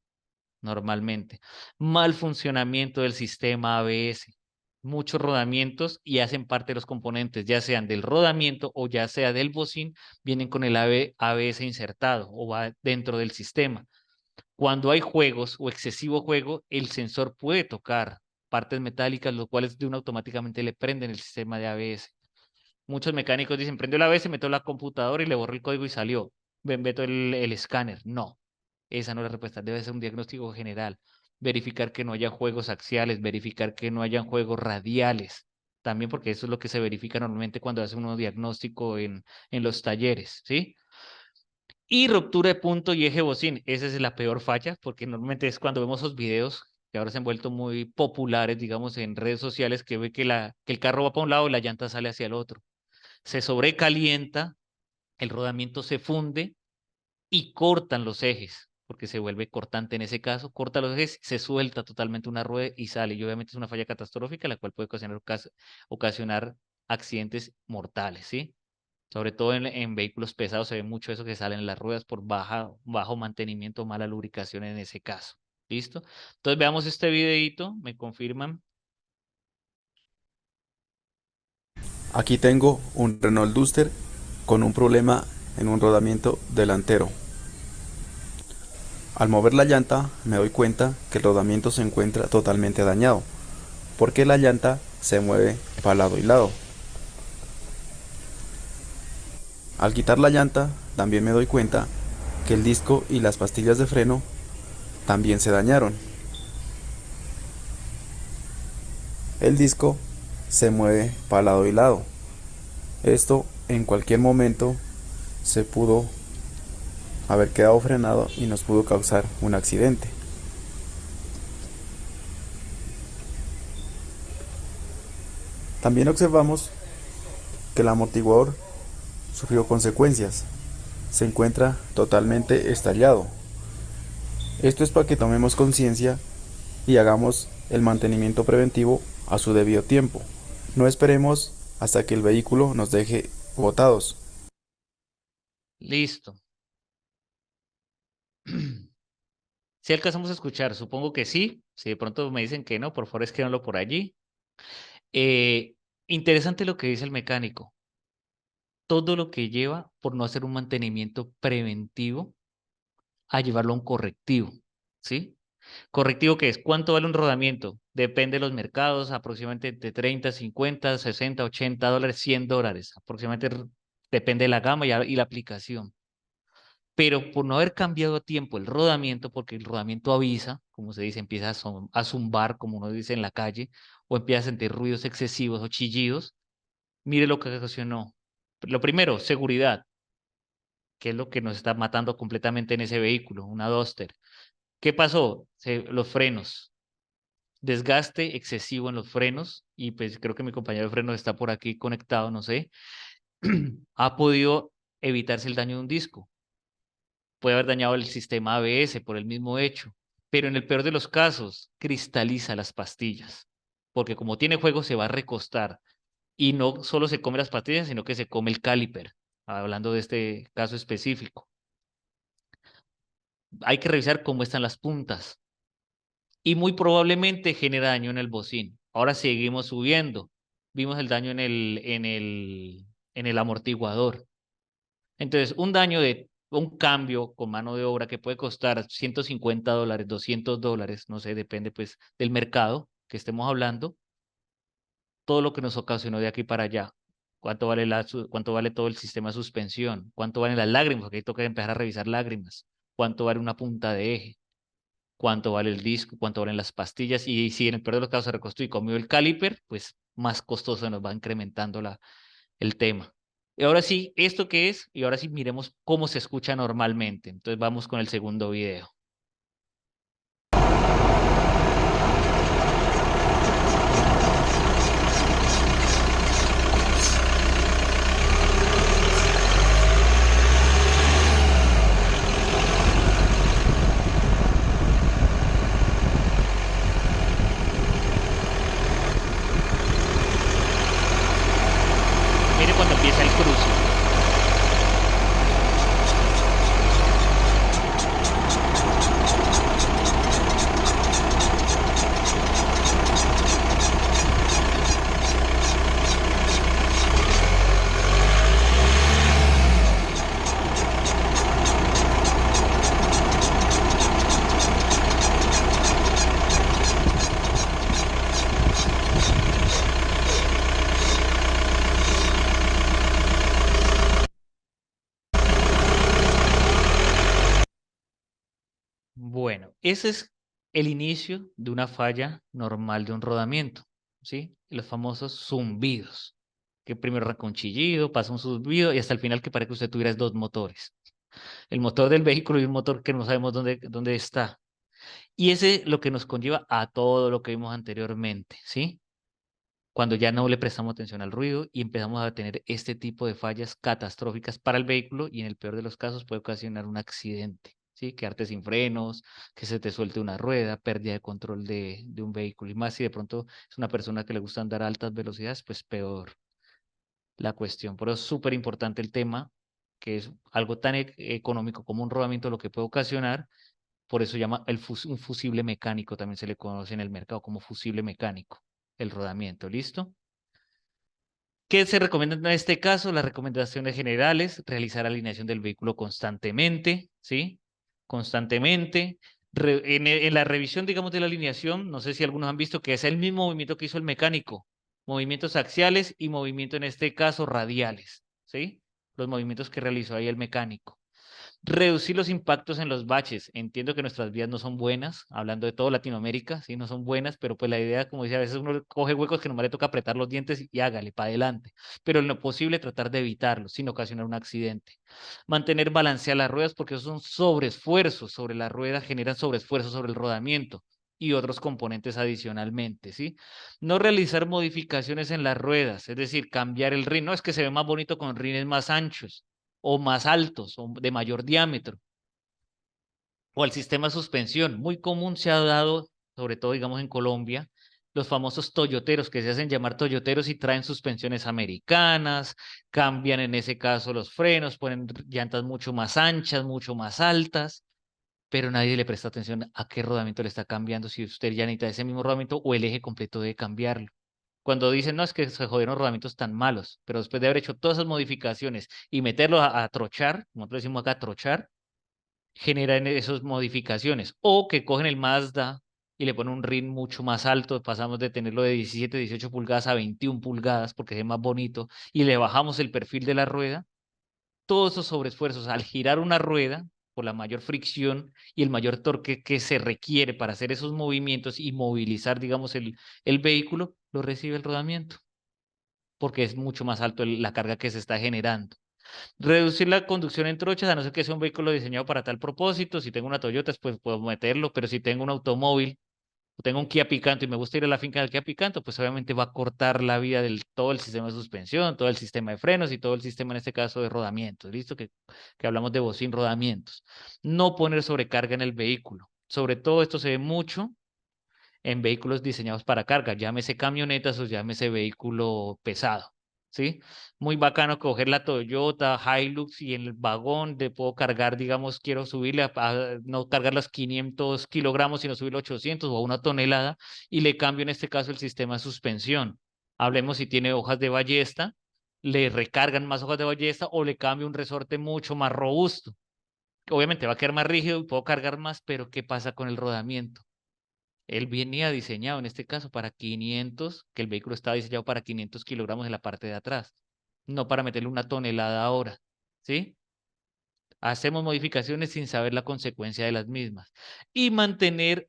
normalmente. Mal funcionamiento del sistema ABS. Muchos rodamientos y hacen parte de los componentes, ya sean del rodamiento o ya sea del bocín, vienen con el ABS insertado o va dentro del sistema. Cuando hay juegos o excesivo juego, el sensor puede tocar partes metálicas, lo cual de una automáticamente le prenden el sistema de ABS. Muchos mecánicos dicen, prendo el ABS, meto la computadora y le borro el código y salió. Ven, meto el escáner. No, esa no es la respuesta. Debe ser un diagnóstico general. Verificar que no haya juegos axiales, verificar que no hayan juegos radiales. También porque eso es lo que se verifica normalmente cuando hace uno diagnóstico en los talleres, ¿sí? Y ruptura de punto y eje bocín. Esa es la peor falla, porque normalmente es cuando vemos esos videos que ahora se han vuelto muy populares, digamos, en redes sociales, que ve que el carro va para un lado y la llanta sale hacia el otro. Se sobrecalienta, el rodamiento se funde y cortan los ejes, porque se vuelve cortante en ese caso, corta los ejes, se suelta totalmente una rueda y sale. Y obviamente es una falla catastrófica, la cual puede ocasionar accidentes mortales, ¿sí? Sobre todo en vehículos pesados se ve mucho eso que salen en las ruedas por bajo mantenimiento, mala lubricación en ese caso. ¿Listo? Entonces veamos este videito, me confirman. Aquí tengo un Renault Duster con un problema en un rodamiento delantero. Al mover la llanta me doy cuenta que el rodamiento se encuentra totalmente dañado, porque la llanta se mueve para lado y lado. Al quitar la llanta también me doy cuenta que el disco y las pastillas de freno también se dañaron. El disco se mueve para lado y lado. Esto en cualquier momento se pudo haber quedado frenado y nos pudo causar un accidente. También observamos que el amortiguador sufrió consecuencias. Se encuentra totalmente estallado. Esto es para que tomemos conciencia y hagamos el mantenimiento preventivo a su debido tiempo. No esperemos hasta que el vehículo nos deje botados. Listo. Si alcanzamos a escuchar, supongo que sí. Si de pronto me dicen que no, por favor escríbanlo por allí. Eh, Interesante lo que dice el mecánico. Todo lo que lleva por no hacer un mantenimiento preventivo a llevarlo a un correctivo, ¿sí? Correctivo que es, ¿cuánto vale un rodamiento? Depende de los mercados, aproximadamente de 30, 50, 60, $80, $100, aproximadamente depende de la gama y la aplicación. Pero por no haber cambiado a tiempo el rodamiento, porque el rodamiento avisa, como se dice, empieza a zumbar, como uno dice en la calle, o empieza a sentir ruidos excesivos o chillidos, mire lo que ocasionó. Lo primero, seguridad, que es lo que nos está matando completamente en ese vehículo, una Duster. ¿Qué pasó? Los frenos. Desgaste excesivo en los frenos, y pues creo que mi compañero de frenos está por aquí conectado, no sé. Ha podido evitarse el daño de un disco. Puede haber dañado el sistema ABS por el mismo hecho, pero en el peor de los casos, cristaliza las pastillas, porque como tiene juego se va a recostar y no solo se come las pastillas, sino que se come el caliper, hablando de este caso específico. Hay que revisar cómo están las puntas y muy probablemente genera daño en el bocín. Ahora seguimos subiendo. Vimos el daño en el amortiguador. Entonces, un daño de un cambio con mano de obra que puede costar $150, $200, no sé, depende pues del mercado que estemos hablando, todo lo que nos ocasionó de aquí para allá. ¿Cuánto vale todo el sistema de suspensión? ¿Cuánto valen las lágrimas? Porque ahí toca empezar a revisar lágrimas. cuánto vale una punta de eje, cuánto vale el disco, cuánto valen las pastillas, y si en el peor de los casos se reconstruye conmigo el caliper, pues más costoso nos va incrementando el tema. Y ahora sí, ¿esto qué es? Y ahora sí miremos cómo se escucha normalmente. Entonces vamos con el segundo video. Mire cuando empieza el cruce. Bueno, ese es el inicio de una falla normal de un rodamiento, ¿sí? Los famosos zumbidos, que primero arranca un chillido, pasa un zumbido y hasta el final que parece que usted tuviera dos motores. El motor del vehículo y un motor que no sabemos dónde está. Y ese es lo que nos conlleva a todo lo que vimos anteriormente, ¿sí? Cuando ya no le prestamos atención al ruido y empezamos a tener este tipo de fallas catastróficas para el vehículo y en el peor de los casos puede ocasionar un accidente, ¿sí? Quedarte sin frenos, que se te suelte una rueda, pérdida de control de un vehículo. Y más si de pronto es una persona que le gusta andar a altas velocidades, pues peor la cuestión. Por eso es súper importante el tema, que es algo tan económico como un rodamiento, lo que puede ocasionar. Por eso se llama un fusible mecánico, también se le conoce en el mercado como fusible mecánico, el rodamiento, ¿listo? ¿Qué se recomienda en este caso? Las recomendaciones generales, realizar alineación del vehículo constantemente, ¿sí? Constantemente. En la revisión, digamos, de la alineación, no sé si algunos han visto que es el mismo movimiento que hizo el mecánico, movimientos axiales y movimiento en este caso radiales, ¿sí? Los movimientos que realizó ahí el mecánico. Reducir los impactos en los baches. Entiendo que nuestras vías no son buenas, hablando de todo Latinoamérica, sí, no son buenas, pero pues la idea, como decía, a veces uno coge huecos que nomás le toca apretar los dientes y hágale para adelante. Pero en lo posible tratar de evitarlos sin ocasionar un accidente. Mantener balanceadas las ruedas porque esos son sobreesfuerzos sobre la rueda, generan sobreesfuerzos sobre el rodamiento y otros componentes adicionalmente, ¿sí? No realizar modificaciones en las ruedas, es decir, cambiar el rin. No es que se ve más bonito con rines más anchos o más altos o de mayor diámetro, o al sistema de suspensión. Muy común se ha dado, sobre todo digamos en Colombia, los famosos toyoteros que se hacen llamar toyoteros y traen suspensiones americanas, cambian en ese caso los frenos, ponen llantas mucho más anchas, mucho más altas, pero nadie le presta atención a qué rodamiento le está cambiando, si usted ya necesita ese mismo rodamiento o el eje completo debe cambiarlo. Cuando dicen, no, es que se jodieron los rodamientos tan malos, pero después de haber hecho todas esas modificaciones y meterlo a trochar, como nosotros decimos acá, trochar, generan esas modificaciones. O que cogen el Mazda y le ponen un rin mucho más alto, pasamos de tenerlo de 17, 18 pulgadas a 21 pulgadas porque es más bonito, y le bajamos el perfil de la rueda. Todos esos sobreesfuerzos al girar una rueda por la mayor fricción y el mayor torque que se requiere para hacer esos movimientos y movilizar, digamos, el vehículo, lo recibe el rodamiento, porque es mucho más alto la carga que se está generando. Reducir la conducción en trochas, a no ser que sea un vehículo diseñado para tal propósito. Si tengo una Toyota, pues puedo meterlo, pero si tengo un automóvil o tengo un Kia Picanto y me gusta ir a la finca del Kia Picanto, pues obviamente va a cortar la vida del todo el sistema de suspensión, todo el sistema de frenos y todo el sistema, en este caso, de rodamientos. ¿Listo? Que hablamos de bocín rodamientos. No poner sobrecarga en el vehículo. Sobre todo esto se ve mucho en vehículos diseñados para carga, llámese camionetas o llámese vehículo pesado, ¿sí? Muy bacano coger la Toyota Hilux y en el vagón de puedo cargar, digamos, quiero subirle no cargar los 500 kilogramos, sino subirle 800 o a una tonelada y le cambio en este caso el sistema de suspensión. Hablemos si tiene hojas de ballesta, le recargan más hojas de ballesta o le cambio un resorte mucho más robusto. Obviamente va a quedar más rígido y puedo cargar más, pero ¿qué pasa con el rodamiento? Él venía diseñado en este caso para 500, que el vehículo estaba diseñado para 500 kilogramos en la parte de atrás, no para meterle una tonelada ahora, ¿sí? Hacemos modificaciones sin saber la consecuencia de las mismas. Y mantener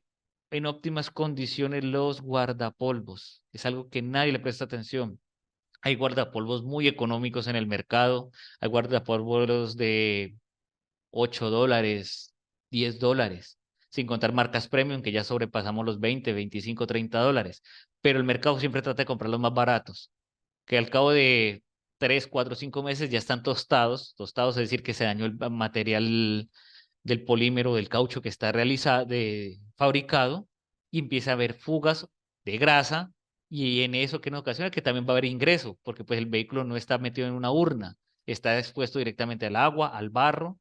en óptimas condiciones los guardapolvos. Es algo que nadie le presta atención. Hay guardapolvos muy económicos en el mercado. Hay guardapolvos de $8, $10, sin contar marcas premium que ya sobrepasamos los 20, 25, $30. Pero el mercado siempre trata de comprar los más baratos, que al cabo de 3, 4, 5 meses ya están tostados. Tostados es decir que se dañó el material del polímero, del caucho que está realizado, fabricado, y empieza a haber fugas de grasa, y en eso que nos ocasiona que también va a haber ingreso, porque pues el vehículo no está metido en una urna, está expuesto directamente al agua, al barro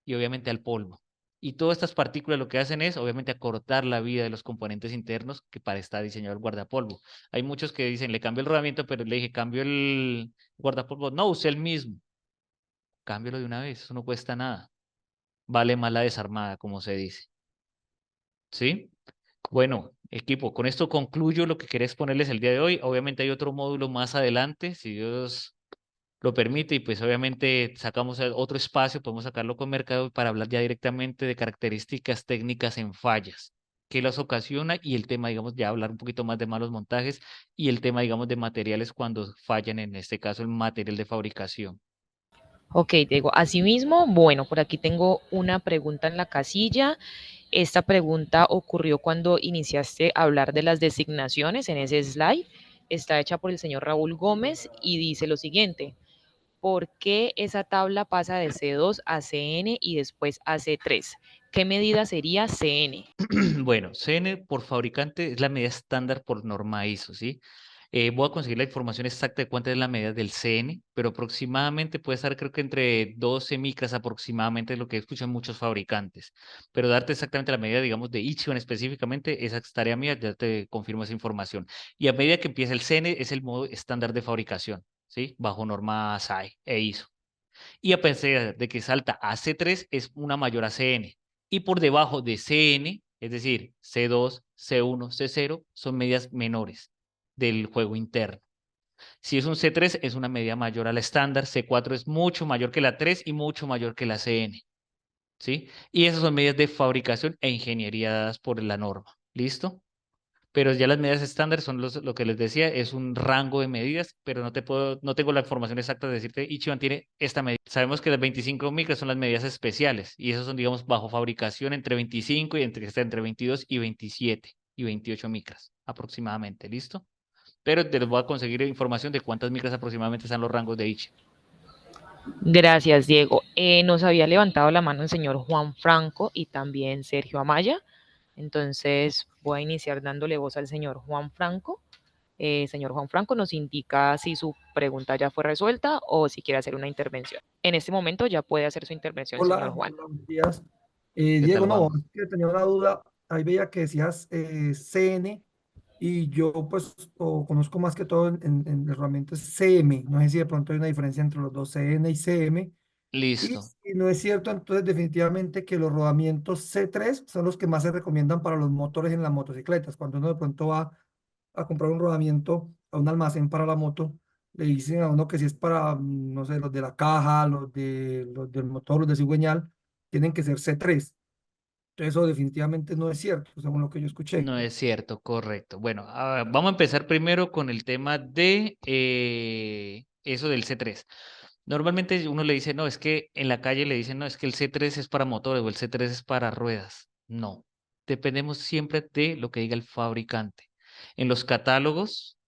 y obviamente al polvo. Y todas estas partículas lo que hacen es, obviamente, acortar la vida de los componentes internos que para está diseñado el guardapolvo. Hay muchos que dicen, le cambio el rodamiento, pero le dije, cambio el guardapolvo. No, use el mismo. Cámbialo de una vez, eso no cuesta nada. Vale más la desarmada, como se dice. ¿Sí? Bueno, equipo, con esto concluyo lo que quería exponerles el día de hoy. Obviamente hay otro módulo más adelante, si Dios lo permite, y pues obviamente sacamos otro espacio, podemos sacarlo con mercado para hablar ya directamente de características técnicas en fallas, qué las ocasiona, y el tema, digamos, ya hablar un poquito más de malos montajes y el tema, digamos, de materiales cuando fallan, en este caso el material de fabricación. Ok, Diego. Asimismo, bueno, por aquí tengo una pregunta en la casilla. Esta pregunta ocurrió cuando iniciaste a hablar de las designaciones en ese slide. Está hecha por el señor Raúl Gómez y dice lo siguiente. ¿Por qué esa tabla pasa de C2 a CN y después a C3? ¿Qué medida sería CN? Bueno, CN por fabricante es la medida estándar por norma ISO, ¿sí? Voy a conseguir la información exacta de cuánta es la medida del CN, pero aproximadamente puede estar, creo que entre 12 micras aproximadamente, es lo que escuchan muchos fabricantes. Pero darte exactamente la medida, digamos, de Ichiban específicamente, esa es tarea mía, ya te confirmo esa información. Y a medida que empieza el CN, es el modo estándar de fabricación, ¿sí? Bajo norma SAE e ISO. Y a pesar de que salta a C3, es una mayor a CN. Y por debajo de CN, es decir, C2, C1, C0, son medidas menores del juego interno. Si es un C3, es una medida mayor a la estándar. C4 es mucho mayor que la 3 y mucho mayor que la CN. ¿Sí? Y esas son medidas de fabricación e ingeniería dadas por la norma. ¿Listo? Pero ya las medidas estándar son lo que les decía, es un rango de medidas, pero no tengo la información exacta de decirte, Ichiban tiene esta medida. Sabemos que las 25 micras son las medidas especiales, y esas son, digamos, bajo fabricación entre 25 y entre 22 y 27 y 28 micras aproximadamente, ¿listo? Pero te les voy a conseguir información de cuántas micras aproximadamente están los rangos de Ichiban. Gracias, Diego. Nos había levantado la mano el señor Juan Franco y también Sergio Amaya. Entonces voy a iniciar dándole voz al señor Juan Franco. Señor Juan Franco, nos indica si su pregunta ya fue resuelta o si quiere hacer una intervención. En este momento ya puede hacer su intervención, señor Hola, Juan. buenos días. ¿Qué tal, Diego, no, Juan? es que tenía una duda. Ahí veía que decías CN y yo pues conozco más que todo en herramientas CM. No sé si de pronto hay una diferencia entre los dos CN y CM. Y Listo. si no es cierto, entonces definitivamente que los rodamientos C3 son los que más se recomiendan para los motores en las motocicletas. Cuando uno de pronto va a comprar un rodamiento a un almacén para la moto, le dicen a uno que si es para, no sé, los de la caja, los del motor, los de cigüeñal, tienen que ser C3. Entonces eso definitivamente no es cierto, según lo que yo escuché. No es cierto, correcto. Bueno, vamos a empezar primero con el tema de eso del C3. Normalmente uno le dice, no, es que en la calle le dicen, no, es que el C3 es para motores o el C3 es para ruedas. No, dependemos siempre de lo que diga el fabricante. En los catálogos,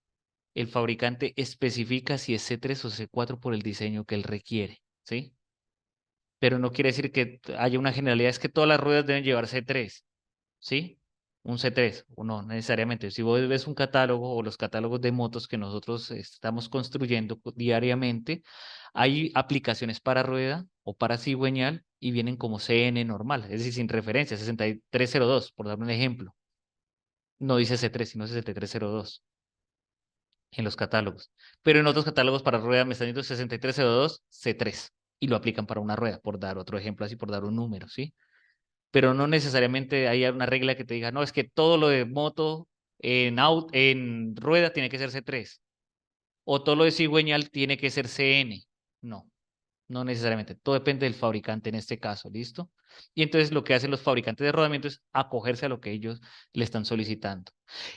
el fabricante especifica si es C3 o C4 por el diseño que él requiere, ¿sí? Pero no quiere decir que haya una generalidad, es que todas las ruedas deben llevar C3. ¿Sí? Un C3, o no necesariamente. Si vos ves un catálogo o los catálogos de motos que nosotros estamos construyendo diariamente, hay aplicaciones para rueda o para cigüeñal y vienen como CN normal, es decir, sin referencia, 6302, por dar un ejemplo. No dice C3, sino 6302 en los catálogos. Pero en otros catálogos para rueda me están diciendo 6302 C3 y lo aplican para una rueda, por dar otro ejemplo así, por dar un número, ¿sí? Pero no necesariamente hay una regla que te diga, no, es que todo lo de moto en rueda tiene que ser C3, o todo lo de cigüeñal tiene que ser CN. No, No necesariamente, todo depende del fabricante en este caso, ¿listo? Y entonces lo que hacen los fabricantes de rodamiento es acogerse a lo que ellos le están solicitando.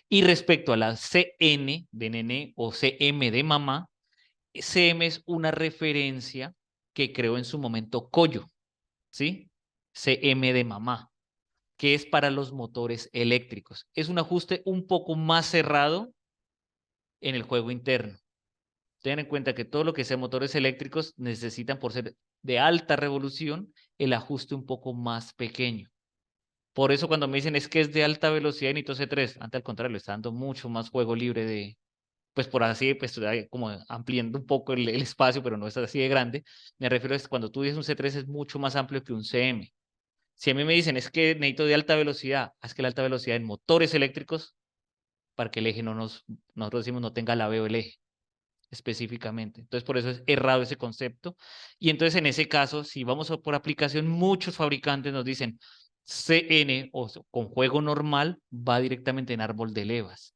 Y respecto a la CN de nene o CM de mamá, CM es una referencia que creó en su momento Koyo, ¿sí? CM de mamá, que es para los motores eléctricos. Es un ajuste un poco más cerrado en el juego interno. Ten en cuenta que todo lo que sea motores eléctricos necesitan, por ser de alta revolución, el ajuste un poco más pequeño. Por eso cuando me dicen es que es de alta velocidad y necesito C3, antes al contrario, le está dando mucho más juego libre de, pues por así, pues como ampliando un poco el espacio, pero no es así de grande. Me refiero a que cuando tú dices un C3 es mucho más amplio que un CM. Si a mí me dicen es que necesito de alta velocidad, es que la alta velocidad en motores eléctricos, para que el eje nosotros decimos no tenga la o el eje específicamente. Entonces, por eso es errado ese concepto. Y entonces, en ese caso, si vamos por aplicación, muchos fabricantes nos dicen CN o con juego normal va directamente en árbol de levas.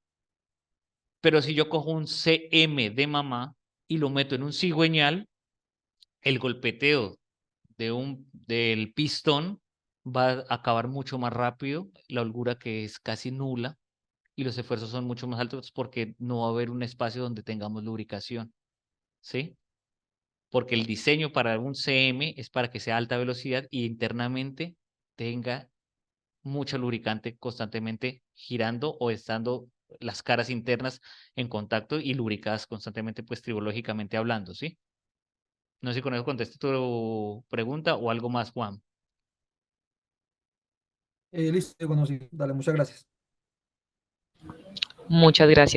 Pero si yo cojo un CM de mamá y lo meto en un cigüeñal, el golpeteo del pistón va a acabar mucho más rápido, la holgura que es casi nula y los esfuerzos son mucho más altos porque no va a haber un espacio donde tengamos lubricación, ¿sí? Porque el diseño para un CM es para que sea alta velocidad y internamente tenga mucho lubricante constantemente girando o estando las caras internas en contacto y lubricadas constantemente, pues tribológicamente hablando, ¿sí? No sé si con eso contesté tu pregunta o algo más, Juan. Listo, conocí. Dale, muchas gracias. Muchas gracias.